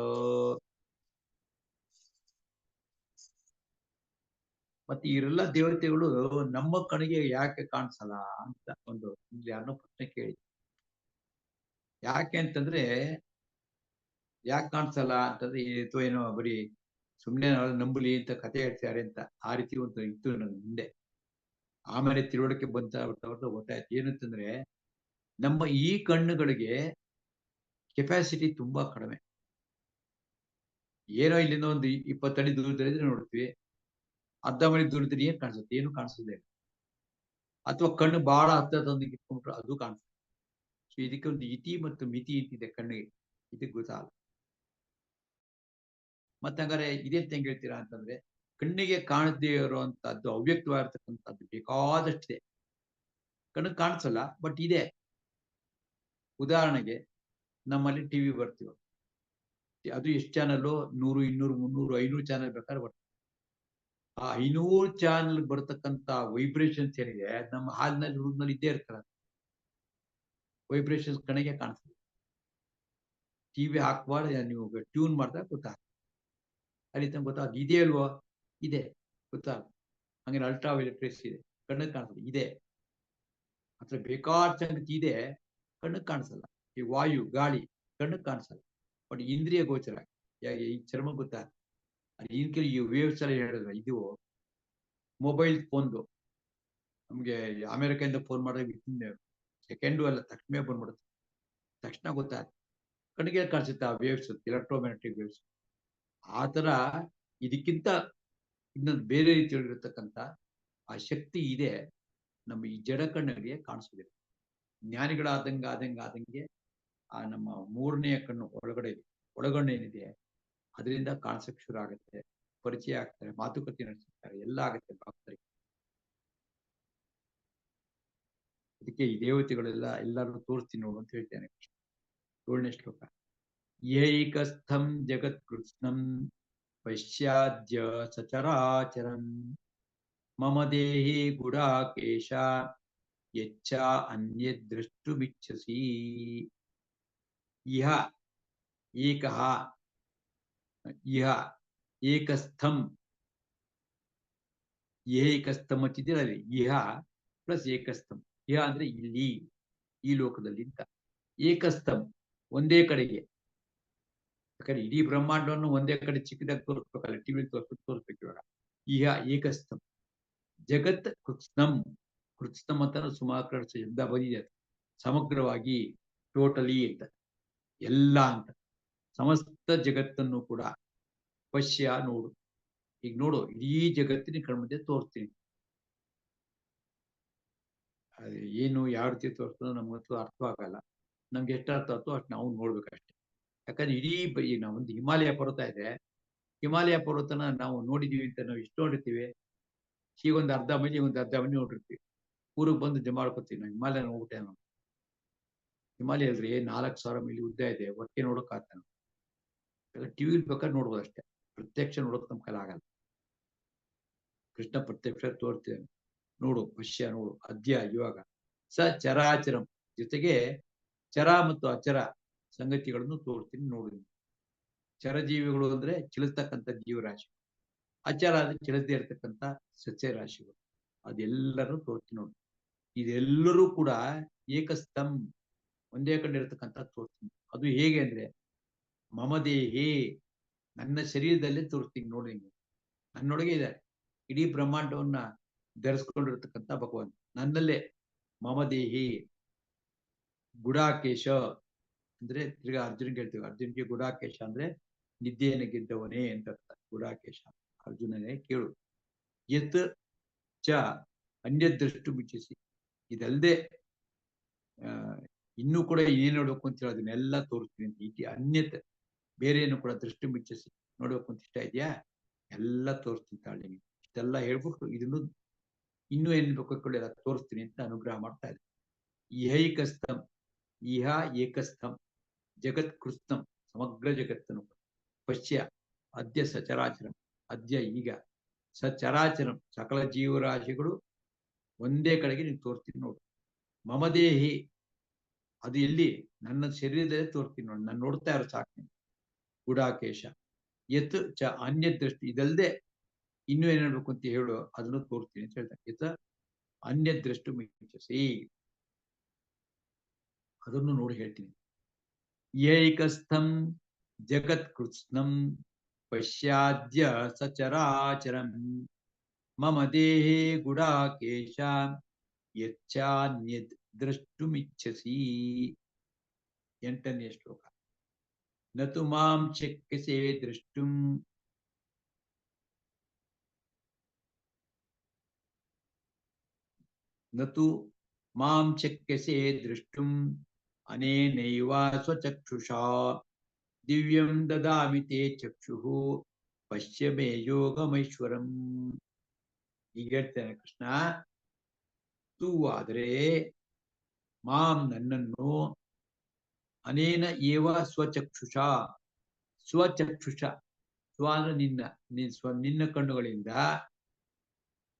ಮತ್ತೆ ಇವರೆಲ್ಲ ದೇವತೆಗಳು ನಮ್ಮ ಕಣಿಗೆ ಯಾಕೆ ಕಾಣಿಸಲ್ಲ ಅಂತ ಒಂದು ಯಾರನ್ನೋ ಪ್ರಶ್ನೆ ಕೇಳಿ. ಯಾಕೆ ಅಂತಂದ್ರೆ ಯಾಕೆ ಕಾಣಿಸಲ್ಲ ಅಂತಂದ್ರೆ ಅಥವಾ ಏನೋ ಬರೀ ಸುಮ್ಮನೆ ನಂಬಲಿ ಅಂತ ಕತೆ ಹೇಳ್ತಾರೆ ಅಂತ ಆ ರೀತಿ ಒಂದು ಇತ್ತು ನನ್ನ ಮುಂದೆ. ಆಮೇಲೆ ತಿಳುವಳಿಕೆ ಬಂತ ಗೊತ್ತಾಯ್ತು ಏನಂತಂದ್ರೆ ನಮ್ಮ ಈ ಕಣ್ಣುಗಳಿಗೆ ಕೆಪಾಸಿಟಿ ತುಂಬಾ ಕಡಿಮೆ. ಏನೋ ಇಲ್ಲಿಂದ ಒಂದು 20 ಅಡಿ ದೂರದಲ್ಲಿದ್ರೆ ನೋಡ್ತೀವಿ, ಅರ್ಧ ಮೈಲಿ ದೂರದಲ್ಲಿ ಏನ್ ಕಾಣಿಸುತ್ತೆ? ಏನು ಕಾಣಿಸೋದೇ ಇಲ್ಲ. ಅಥವಾ ಕಣ್ಣು ಬಹಳ ಹತ್ತದೊಂದಿಗೆ ಇಟ್ಕೊಂಡ್ರೆ ಅದು ಕಾಣಿಸುತ್ತೆ. ಸೊ ಇದಕ್ಕೆ ಒಂದು ಇತಿ ಮತ್ತು ಮಿತಿ ಅಂತಿದೆ ಕಣ್ಣಿಗೆ, ಇದಕ್ಕೆ ಗೊತ್ತಾಗಲ್ಲ. ಮತ್ತೆ ಹಂಗಾರೆ ಇದೇ ಹೆಂಗ್ ಹೇಳ್ತೀರಾ ಅಂತಂದ್ರೆ, ಕಣ್ಣಿಗೆ ಕಾಣದೇ ಇರುವಂತಹದ್ದು ಅವ್ಯಕ್ತವಾಗಿರ್ತಕ್ಕಂಥದ್ದು ಬೇಕಾದಷ್ಟಿದೆ. ಕಣ್ಣಿಗೆ ಕಾಣಿಸಲ್ಲ, ಬಟ್ ಇದೆ. ಉದಾಹರಣೆಗೆ ನಮ್ಮಲ್ಲಿ ಟಿವಿ ಬರ್ತೀವಿ, ಅದು ಎಷ್ಟು ಚಾನಲ್? 100, 200, 300, 500 ಚಾನಲ್ ಬೇಕಾದ್ರೆ ಬರ್ತದೆ. ಆ 500 ಚಾನಲ್ ಬರ್ತಕ್ಕಂಥ ವೈಬ್ರೇಷನ್ಸ್ ಏನಿದೆ ನಮ್ಮ ಹಾಲಿನಲ್ಲಿ ರೂಮ್ನಲ್ಲಿ ಇದ್ದೇ ಇರ್ತಾರೆ. ವೈಬ್ರೇಷನ್ಸ್ ಕಣ್ಣಿಗೆ ಕಾಣಿಸ್ತದೆ. ಟಿವಿ ಹಾಕ್ಬಾರ್ದು, ನೀವು ಟ್ಯೂನ್ ಮಾಡಿದಾಗ ಗೊತ್ತಾಗ್ತದೆ. ಅಲ್ಲಿ ತನಕ ಗೊತ್ತಾಗ ಇದೆ ಅಲ್ವಾ? ಇದೆ, ಗೊತ್ತಾಗ. ಹಂಗೆ ಅಲ್ಟ್ರಾ ವೈಲೆಟ್ ರೇಸ್ ಇದೆ, ಕಣ್ಣಿಗೆ ಕಾಣಿಸ್ತದೆ, ಇದೆ. ಅಥವಾ ಬೇಕಾದ ಸಂಗತಿ ಇದೆ, ಕಣ್ಣಿಗೆ ಕಾಣಿಸಲ್ಲ. ಈ ವಾಯು, ಗಾಳಿ ಕಣ್ಣಿಗೆ ಕಾಣಿಸಲ್ಲ, ಬಟ್ ಇಂದ್ರಿಯ ಗೋಚರ. ಈ ಚರ್ಮ ಗೊತ್ತಾಗ. ಅದು ಈ ವೇವ್ಸ್ ಎಲ್ಲ ಹೇಳಿದ್ರೆ, ಇದು ಮೊಬೈಲ್ ಫೋನ್ದು ನಮ್ಗೆ ಅಮೆರಿಕದಿಂದ ಫೋನ್ ಮಾಡಿದ್ರೆ ಸೆಕೆಂಡು ಅಲ್ಲ, ತಕ್ಷಣ ಬಂದ್ಬಿಡುತ್ತೆ. ತಕ್ಷಣ ಗೊತ್ತಾಗುತ್ತೆ, ಕಣ್ಣಿಗೆ ಕಾಣಿಸುತ್ತೆ ಆ ವೇವ್ಸ್, ಎಲೆಕ್ಟ್ರೋಮ್ಯಾಗ್ನೆಟಿಕ್ ವೇವ್ಸ್. ಆ ತರ ಇದಕ್ಕಿಂತ ಇನ್ನೊಂದು ಬೇರೆ ರೀತಿಯಲ್ಲಿರತಕ್ಕಂಥ ಆ ಶಕ್ತಿ ಇದೆ ನಮ್ಮ ಈ ಜಡ ಕಣ್ಣಿಗೆ ಕಾಣಿಸೋದಿಲ್ಲ. ಜ್ಞಾನಿಗಳಾದಂಗೆ ಆ ನಮ್ಮ 3ನೇ ಕಣ್ಣು ಒಳಗಣ್ಣು ಏನಿದೆ ಅದರಿಂದ ಕಾಣಿಸಕ್ ಶುರು ಆಗುತ್ತೆ, ಪರಿಚಯ ಆಗ್ತಾರೆ, ಮಾತುಕತೆ ನಡೆಸ್ತಾರೆ, ಎಲ್ಲ ಆಗುತ್ತೆ ಭಕ್ತರಿಗೆ. ಅದಕ್ಕೆ ಈ ದೇವತೆಗಳೆಲ್ಲ ಎಲ್ಲರೂ ತೋರಿಸ್ತೀನಿ ನೋಡು ಅಂತ ಹೇಳ್ತೇನೆ. 7ನೇ ಶ್ಲೋಕ. ಏಕಸ್ಥಂ ಜಗತ್ ಕೃಷ್ಣಂ ಪಶ್ಚಾದ್ಯ ಸಚರಾಚರಂ ಮಮ ದೇಹಿ ಗುಡಾಕೇಶ ಯಚ್ಚ ಅನ್ಯ ದ್ರಷ್ಟುಮಿಚ್ಛಸಿ. ಇಹ ಏಕಃ, ಇಹ ಏಕಸ್ಥಂ, ಏಕಸ್ಥಂ ಅಂತಿದ್ದೀರಲ್ಲಿ, ಇಹ ಪ್ಲಸ್ ಏಕಸ್ಥಂ. ಇಹ ಅಂದ್ರೆ ಇಲ್ಲಿ, ಈ ಲೋಕದಲ್ಲಿ ಅಂತ. ಏಕಸ್ಥಂ ಒಂದೇ ಕಡೆಗೆ. ಯಾಕಂದ್ರೆ ಇಡೀ ಬ್ರಹ್ಮಾಂಡವನ್ನು ಒಂದೇ ಕಡೆ ಚಿಕ್ಕದಾಗಿ ತೋರಿಸ್ಬೇಕಲ್ಲ, ಟಿವಿ ತೋರಿಸ್ಬೇಕು. ಇವಾಗ ಇಹ ಏಕಸ್ಥಂ ಜಗತ್ ಕೃತ್ಸ್ನಂ, ಕೃತ್ಸ್ನಂ ಅಂತ ಸುಮಾರು ಶಬ್ದ ಬಂದಿದೆ. ಸಮಗ್ರವಾಗಿ, ಟೋಟಲಿ ಅಂತ, ಎಲ್ಲ ಅಂತ, ಸಮಸ್ತ ಜಗತ್ತನ್ನು ಕೂಡ ಪಶ್ಯ ನೋಡು. ಈಗ ನೋಡು, ಇಡೀ ಜಗತ್ತಿನ ಕಣ್ಮುಂದೆ ತೋರಿಸ್ತೀನಿ. ಅದು ಏನು ಯಾವ ರೀತಿ ತೋರಿಸ್ತೋ ನಮ್ಗಂತೂ ಅರ್ಥವಾಗಲ್ಲ. ನಮ್ಗೆ ಎಷ್ಟು ಅರ್ಥ ಆಯ್ತೋ ಅಷ್ಟು ನಾವು ನೋಡ್ಬೇಕಷ್ಟೆ. ಯಾಕಂದ್ರೆ ಇಡೀ ಈಗ ನಾವೊಂದು ಹಿಮಾಲಯ ಪರ್ವತ ಇದೆ, ಹಿಮಾಲಯ ಪರ್ವತನ ನಾವು ನೋಡಿದೀವಿ ಅಂತ ನಾವು ಇಷ್ಟು ನೋಡಿರ್ತೀವಿ. ಹೀಗೊಂದು ಅರ್ಧ ಮೈಲಿ ನೋಡಿರ್ತೀವಿ. ಊರಿಗೆ ಬಂದು ಜಮಾ ಮಾಡ್ಕೊತೀವಿ, ನಾವು ಹಿಮಾಲಯ ನೋಡ್ಬಿಟ್ಟೆ. ನಾವು ಹಿಮಾಲಯ ಅಲ್ರಿ 4000 ಮೈಲಿ ಉದ್ದ ಇದೆ, ಒಟ್ಟಿಗೆ ನೋಡೋಕ್ ಆಗ್ತಾನೆ. ಟಿವಿ ಬೇಕಾದ್ರೆ ನೋಡ್ಬೋದು ಅಷ್ಟೇ, ಪ್ರತ್ಯಕ್ಷ ನೋಡೋಕ್ ನಮ್ ಕೈಲಿ ಆಗಲ್ಲ. ಕೃಷ್ಣ ಪ್ರತ್ಯಕ್ಷ ತೋರ್ತೀವಿ, ನೋಡು ಪಶ್ಯ ನೋಡು. ಅದ್ಯ ಇವಾಗ ಸ ಚರಾಚರಂ, ಜೊತೆಗೆ ಚರ ಮತ್ತು ಅಚರ ಸಂಗತಿಗಳನ್ನು ತೋರ್ತೀನಿ ನೋಡು. ಚರಜೀವಿಗಳು ಅಂದ್ರೆ ಚಲಿಸ್ತಕ್ಕಂಥ ಜೀವರಾಶಿ, ಅಚರ ಅಂದ್ರೆ ಚಲಿಸದೇ ಇರತಕ್ಕಂಥ ಸಸ್ಯ ರಾಶಿಗಳು, ಅದೆಲ್ಲರೂ ತೋರ್ತೀನಿ ನೋಡು. ಇದೆಲ್ಲರೂ ಕೂಡ ಏಕಸ್ತಂ, ಒಂದೇ ಕಡೆ ಇರತಕ್ಕಂಥ ತೋರ್ತೀನಿ. ಅದು ಹೇಗೆ ಅಂದ್ರೆ ಮಮ ದೇಹಿ, ನನ್ನ ಶರೀರದಲ್ಲೇ ತೋರಿಸ್ತೀನಿ ನೋಡಿ. ನನ್ನೊಳಗೆ ಇದೆ, ಇಡೀ ಬ್ರಹ್ಮಾಂಡವನ್ನ ಧರಿಸ್ಕೊಂಡಿರ್ತಕ್ಕಂಥ ಭಗವಂತ ನನ್ನಲ್ಲೇ. ಮಮ ದೇಹಿ ಗುಡಾಕೇಶ ಅಂದ್ರೆ, ತಿರ್ಗಾ ಅರ್ಜುನ್ಗೆ ಹೇಳ್ತೀವಿ, ಅರ್ಜುನ್ಗೆ ಗುಡಾಕೇಶ ಅಂದ್ರೆ ನಿದ್ದೆಯನ್ನು ಗೆದ್ದವನೇ ಅಂತ ಅರ್ಥ. ಗುಡಾಕೇಶ ಅರ್ಜುನನೇ ಕೇಳು. ಯತ್ ಚ ಅನ್ಯದೃಷ್ಟು ಮುಚ್ಚಿಸಿ, ಇದಲ್ಲದೆ ಇನ್ನೂ ಕೂಡ ಏನ್ ನೋಡ್ಬೇಕು ಅಂತ ಹೇಳೋದನ್ನೆಲ್ಲ ತೋರಿಸ್ತೀನಿ ಅಂತ. ಇತಿ ಅನ್ಯತ್, ಬೇರೆಯನ್ನು ಕೂಡ ದೃಷ್ಟಿ ಮುಚ್ಚಿಸಿ ನೋಡ್ಬೇಕು ಅಂತ ಇಷ್ಟ ಇದೆಯಾ, ಎಲ್ಲ ತೋರಿಸ್ತೀನಿ ತಾಳಿ. ಇಷ್ಟೆಲ್ಲ ಹೇಳ್ಬಿಟ್ಟು ಇದನ್ನು ಇನ್ನೂ ಏನ್ ಬೇಕು ಎಲ್ಲ ತೋರಿಸ್ತೀನಿ ಅಂತ ಅನುಗ್ರಹ ಮಾಡ್ತಾ ಇದೆ. ಇಹೈಕಸ್ಥಂ, ಇಹ ಏಕಸ್ಥಂ ಜಗತ್ ಕೃತ್ಸ್ಥಂ, ಸಮಗ್ರ ಜಗತ್ತನ್ನು ಪಶ್ಯ ಅದ್ಯ ಸಚರಾಚರಂ, ಅದ್ಯ ಈಗ ಸಚರಾಚರಂ, ಸಕಲ ಜೀವರಾಶಿಗಳು ಒಂದೇ ಕಡೆಗೆ ನೀವು ತೋರಿಸ್ತೀನಿ ನೋಡು. ಮಮದೇಹಿ, ಅದು ಎಲ್ಲಿ, ನನ್ನ ಶರೀರದಲ್ಲೇ ತೋರಿಸ್ತೀನಿ ನೋಡಿ, ನಾನು ನೋಡ್ತಾ ಇರೋ ಸಾಕು. ಗುಡಾಕೇಶ ಯತ್ ಚ ಅನ್ಯ ದೃಷ್ಟಿ, ಇದಲ್ಲದೆ ಇನ್ನೂ ಏನ್ ಹೇಳ್ಬೇಕು ಅಂತ ಹೇಳು, ಅದನ್ನು ತೋರಿಸ್ತೀನಿ ಅಂತ ಹೇಳ್ತಾರೆ. ಯತ್ ಅನ್ಯ ದೃಷ್ಟು ಮಿಚ್ಛಸಿ, ಅದನ್ನು ನೋಡಿ ಹೇಳ್ತೀನಿ. ಏಕಸ್ಥಂ ಜಗತ್ ಕೃತ್ಸ್ನಂ ಪಶ್ಯಾದ್ಯ ಸಚರಾಚರಂ ಮಮ ದೇಹೇ ಗುಡಾಕೇಶ ಯಚ್ಚಾನ್ಯದ್ ದ್ರಷ್ಟುಮಿಚ್ಛಸಿ. 8ನೇ ಶ್ಲೋಕ. ನತು ಮಾಂ ಶಕ್ಯಸೆ ದ್ರಷ್ಟುಂ ನತು ಮಾಂ ಶಕ್ಯಸೆ ದ್ರಷ್ಟುಂ ಅನೇನೈವ ಸ್ವಚಕ್ಷುಷಾ ದಿವ್ಯಂ ದದಾಮಿ ತೇ ಚಕ್ಷುಃ ಪಶ್ಯ ಮೇ ಯೋಗಮೈಶ್ವರಂ. ಈಗ ಹೇಳ್ತೇನೆ ಕೃಷ್ಣ, ತೂ ಆದರೆ ಮಾಂ ನನ್ನನ್ನು, ಅನೇನ ಏವ ಸ್ವಚಕ್ಷುಷ, ಸ್ವಚಕ್ಷುಷ ಸ್ವ ಅಂದ್ರೆ ನಿನ್ನ ಕಣ್ಣುಗಳಿಂದ,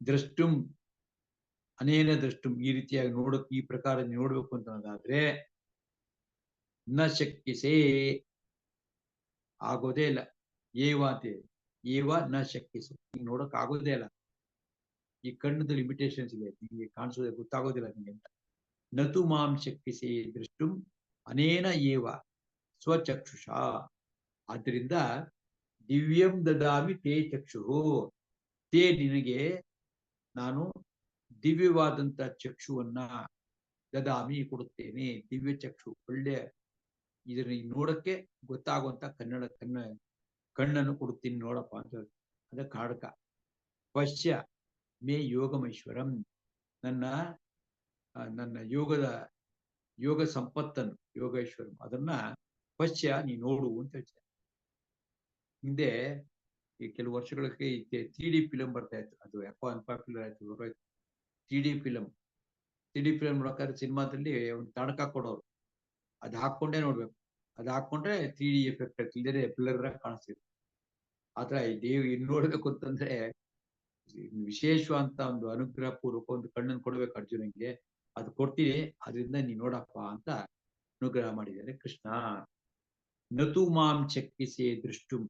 ದ್ರಷ್ಟುಂ ಅನೇನ ದ್ರಷ್ಟುಂ ಈ ರೀತಿಯಾಗಿ ನೋಡಕ್, ಈ ಪ್ರಕಾರ ನೋಡ್ಬೇಕು ಅಂತ ಅನ್ನೋದಾದ್ರೆ, ನ ಶಕ್ಯಸೇ ಆಗೋದೇ ಇಲ್ಲ. ಏವ ಅಂತ ಏವ ನ ಶಕ್ಯಸು, ಹಿಂಗ್ ನೋಡಕ್ ಆಗೋದೇ ಇಲ್ಲ. ಈ ಕಣ್ಣದ ಲಿಮಿಟೇಷನ್ಸ್ ಇದೆ, ನಿಮಗೆ ಕಾಣಿಸೋದೇ ಗೊತ್ತಾಗೋದಿಲ್ಲ ನಿಮಗೆ ಅಂತ. ನತು ಮಾಂ ಶಕ್ಯಸೇ ದ್ರಷ್ಟುಂ ಅನೇನ ಏವ ಸ್ವಚಕ್ಷುಷ, ಆದ್ದರಿಂದ ದಿವ್ಯಂ ದದಾಮಿ ತೇ ಚಕ್ಷು, ತೇ ನಿನಗೆ ನಾನು ದಿವ್ಯವಾದಂತ ಚಕ್ಷುವನ್ನ ದದಾಮಿ ಕೊಡುತ್ತೇನೆ. ದಿವ್ಯ ಚಕ್ಷು, ಒಳ್ಳೆ ಇದನ್ನ ನೋಡಕ್ಕೆ ಗೊತ್ತಾಗುವಂತ ಕಣ್ಣನ್ನು ಕೊಡುತ್ತೀನಿ ನೋಡಪ್ಪ ಅಂತ ಹೇಳಿ. ಅದ ಕಾಡಕ. ಪಶ್ಯ ಮೇ ಯೋಗಮೈಶ್ವರಂ, ನನ್ನ ಯೋಗ ಸಂಪತ್ತನ್ನು, ಯೋಗೈಶ್ವರಂ ಅದನ್ನ ಪಶ್ಯ ನೀ ನೋಡು ಅಂತ ಹೇಳ್ತಾರೆ. ಹಿಂದೆ ಈ ಕೆಲವು ವರ್ಷಗಳಿಗೆ 3D ಫಿಲಂ ಬರ್ತಾ ಇತ್ತು, ಅದು ಯಾಕೋ ಅನ್ಪಾಪ್ಯುಲರ್ ಆಯ್ತು, ಹೊರೋಯ್ತು. 3D ಫಿಲಂ ನೋಡೋಕ್ಕಾದ್ರೆ ಸಿನಿಮಾದಲ್ಲಿ ಒಂದು ತಡಕ ಕೊಡೋರು, ಅದು ಹಾಕೊಂಡೇ ನೋಡ್ಬೇಕು. ಅದು ಹಾಕೊಂಡ್ರೆ 3D ಎಫೆಕ್ಟ್ ಇಲ್ಲದೆ ಬ್ಲರ್ ಆಗಿ ಕಾಣಿಸ್ತಿತ್ತು. ಆತರ ಇನ್ನು ನೋಡ್ಬೇಕು ಅಂತಂದ್ರೆ ವಿಶೇಷವಂತ ಒಂದು ಅನುಗ್ರಹ ಪೂರ್ವಕ ಒಂದು ಕಣ್ಣನ್ನು ಕೊಡ್ಬೇಕು ಅರ್ಜುನಂಗೆ. ಅದು ಕೊಡ್ತೀನಿ, ಅದರಿಂದ ನೀ ನೋಡಪ್ಪ ಅಂತ ಅನುಗ್ರಹ ಮಾಡಿದ್ದಾರೆ ಕೃಷ್ಣ. ನತು ಮಾಂ ಶಕ್ಯಸೆ ದೃಷ್ಟುಂ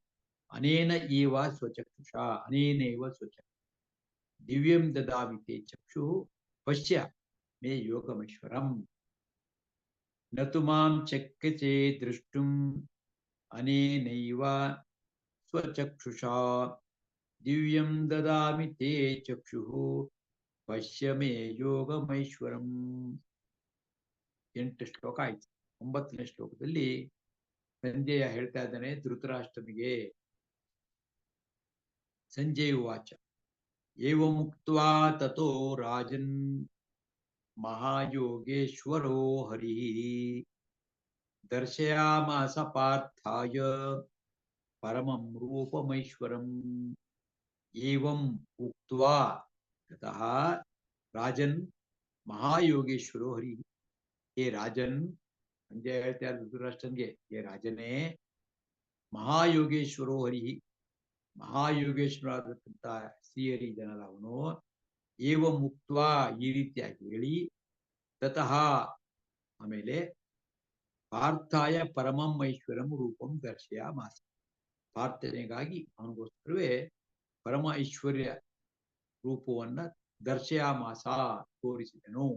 ಅನೇನ ಏವ ಸ್ವಚಕ್ಷುಷ, ಅನೇನೈವ ಸ್ವಚಕ್ಷು ದಿವ್ಯಂ ದದಾಮಿ ತೇ ಚಕ್ಷು ಪಶ್ಯ ಮೇ ಯೋಗಮೈಶ್ವರಂ. ನತು ಮಾಂ ಶಕ್ಯಸೆ ದೃಷ್ಟುಂ ಅನೇನೈವ ಸ್ವಚಕ್ಷುಷಾ ದಿವ್ಯಂ ದದಾಮಿ ತೇ ಚಕ್ಷು ಪಶ್ಯ ಮೇ ಯೋಗಮೈಶ್ವರಂ. 8 ಶ್ಲೋಕ ಆಯ್ತು. 9ನೇ ಶ್ಲೋಕದಲ್ಲಿ ಸಂಜಯ ಹೇಳ್ತಾ ಇದ್ದಾನೆ ಧೃತರಾಷ್ಟ್ರನಿಗೆ. ಸಂಜಯ ಉವಾಚ ಏವಮುಕ್ತ್ವಾ ತತೋ ರಾಜನ್ ಮಹಾಯೋಗೇಶ್ವರೋ ಹರಿಃ ದರ್ಶಯಾಮಾಸ ಪಾರ್ಥಾಯ ಪರಮಂ ರೂಪಮೈಶ್ವರಂ. ಏವಂ ಉಕ್ತ್ವಾ ತತಃ ರಾಜನ್ ಮಹಾಯೋಗೇಶ್ವರೋ ಹರಿಃ. ಹೇ ರಾಜನ್, ಸಂಜಯ ಹೇಳ್ತಾ ಇದ್ದಾರೆ ಧೃತರಾಷ್ಟ್ರನ್ಗೆ, ಹೇ ರಾಜನೇ, ಮಹಾಯೋಗೇಶ್ವರೋ ಹರಿಃ, ಮಹಾಯೋಗೇಶ್ವರಾದಂತ ಶ್ರೀಹರಿ ಇದನಲ್ಲ ಅವನು. ಏವ ಮುಕ್ತ, ಈ ರೀತಿಯಾಗಿ ಹೇಳಿ, ತತಃ ಆಮೇಲೆ ಪಾರ್ಥಾಯ ಪರಮಂ ಐಶ್ವರ್ಯಂ ರೂಪಂ ದರ್ಶಯಾಮಾಸ, ಪ್ರಾರ್ಥನೆಗಾಗಿ ಅವನಿಗೋಸ್ಕರವೇ ಪರಮ ಐಶ್ವರ್ಯ ರೂಪವನ್ನ ದರ್ಶಯಾಮಾಸ ತೋರಿಸಿದನು.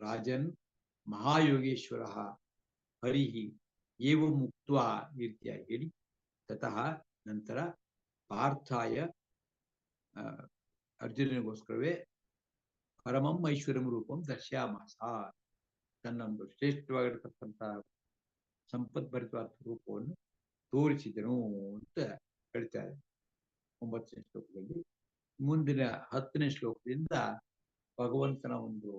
ರಾಜನ್ ಮಹಾಯೋಗೇಶ್ವರ ಹರಿಹಿ ಏವ ಮುಕ್ತ ಈ ರೀತಿಯಾಗಿ ಹೇಳಿ, ತತಃ ನಂತರ ಪಾರ್ಥಾಯ ಅರ್ಜುನನಿಗೋಸ್ಕರವೇ ಪರಮಂ ಐಶ್ವರ್ಯಂ ರೂಪಂ ದರ್ಶಯಾಮಾಸ, ತನ್ನೊಂದು ಶ್ರೇಷ್ಠವಾಗಿರತಕ್ಕಂಥ ಸಂಪದ್ಭರಿತವಾದ ರೂಪವನ್ನು ತೋರಿಸಿದನು ಅಂತ ಹೇಳ್ತಾರೆ 9ನೇ ಶ್ಲೋಕದಲ್ಲಿ. ಮುಂದಿನ 10ನೇ ಶ್ಲೋಕದಿಂದ ಭಗವಂತನ ಒಂದು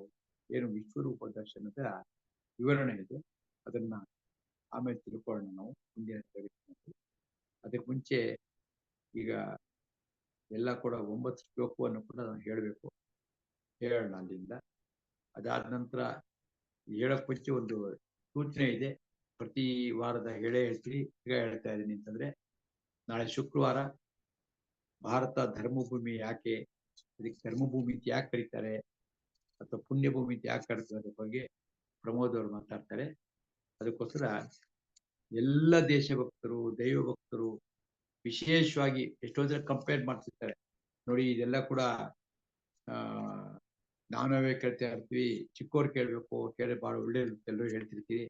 ಏನು ವಿಶ್ವರೂಪ ದರ್ಶನದ ವಿವರಣೆ ಇದೆ, ಅದನ್ನ ಆಮೇಲೆ ತಿಳ್ಕೊಳ್ಳೋಣ ನಾವು ಮುಂದಿನ ತರಗತಿಯಲ್ಲಿ. ಅದಕ್ಕೆ ಮುಂಚೆ ಈಗ ಎಲ್ಲ ಕೂಡ 9 ಶ್ಲೋಕವನ್ನು ಕೂಡ ನಾನು ಹೇಳೋಣ ಅಲ್ಲಿಂದ. ಅದಾದ ನಂತರ ಹೇಳಕ್ ಮುಂಚೆ ಒಂದು ಸೂಚನೆ ಇದೆ, ಪ್ರತಿ ವಾರದ ಹೇಳ್ತೀನಿ, ಈಗ ಹೇಳ್ತಾ ಇದ್ದೀನಿ ಅಂತಂದ್ರೆ, ನಾಳೆ ಶುಕ್ರವಾರ ಭಾರತ ಧರ್ಮಭೂಮಿ ಯಾಕೆ, ಅದಕ್ಕೆ ಧರ್ಮಭೂಮಿ ಅಂತ ಯಾಕೆ ಕರೀತಾರೆ ಅಥವಾ ಪುಣ್ಯಭೂಮಿ ಅಂತ ಯಾಕೆ ಕರೀತಾರೆ ಅದ್ರ ಬಗ್ಗೆ ಪ್ರಮೋದ್ ಅವರು ಮಾತಾಡ್ತಾರೆ. ಅದಕ್ಕೋಸ್ಕರ ಎಲ್ಲ ದೇಶಭಕ್ತರು, ದೈವ ಭಕ್ತರು ವಿಶೇಷವಾಗಿ ಎಷ್ಟೋ ಜನ ಕಂಪೇರ್ ಮಾಡ್ತಿರ್ತಾರೆ, ನೋಡಿ ಇದೆಲ್ಲ ಕೂಡ ನಾವೇ ಕೇಳ್ತಾ ಇರ್ತೀವಿ, ಚಿಕ್ಕವ್ರು ಕೇಳ್ಬೇಕು, ಕೇಳಿ ಬಹಳ ಒಳ್ಳೇದು ಎಲ್ಲರೂ ಹೇಳ್ತಿರ್ತೀವಿ.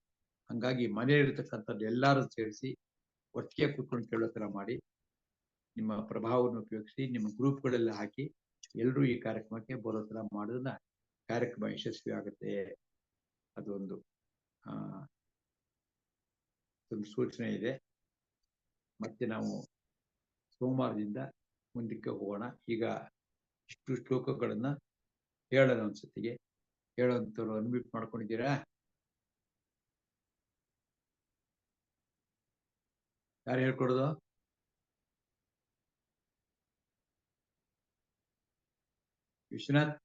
ಹಂಗಾಗಿ ಮನೆಯಲ್ಲಿರ್ತಕ್ಕಂಥದ್ದು ಎಲ್ಲರೂ ಸೇರಿಸಿ ಒಟ್ಟಿಗೆ ಕೂತ್ಕೊಂಡು ಕೇಳೋ ತರ ಮಾಡಿ, ನಿಮ್ಮ ಪ್ರಭಾವವನ್ನು ಉಪಯೋಗಿಸಿ ನಿಮ್ಮ ಗ್ರೂಪ್ಗಳೆಲ್ಲ ಹಾಕಿ ಎಲ್ಲರೂ ಈ ಕಾರ್ಯಕ್ರಮಕ್ಕೆ ಬರೋ ತರ ಮಾಡೋದನ್ನ ಕಾರ್ಯಕ್ರಮ ಯಶಸ್ವಿ ಆಗುತ್ತೆ. ಅದೊಂದು ಒಂದು ಸೂಚನೆ ಇದೆ. ಮತ್ತೆ ನಾವು ಸೋಮವಾರದಿಂದ ಮುಂದಕ್ಕೆ ಹೋಗೋಣ. ಈಗ ಇಷ್ಟು ಶ್ಲೋಕಗಳನ್ನ ಹೇಳೋಣ ಒಂದ್ಸತಿಗೆ. ಹೇಳೋಂಥವ್ರು ಅನ್ಮ್ಯೂಟ್ ಮಾಡ್ಕೊಂಡಿದ್ದೀರಾ? ಯಾರು ಹೇಳ್ಕೊಡೋದು? ವಿಶ್ವನಾಥ್.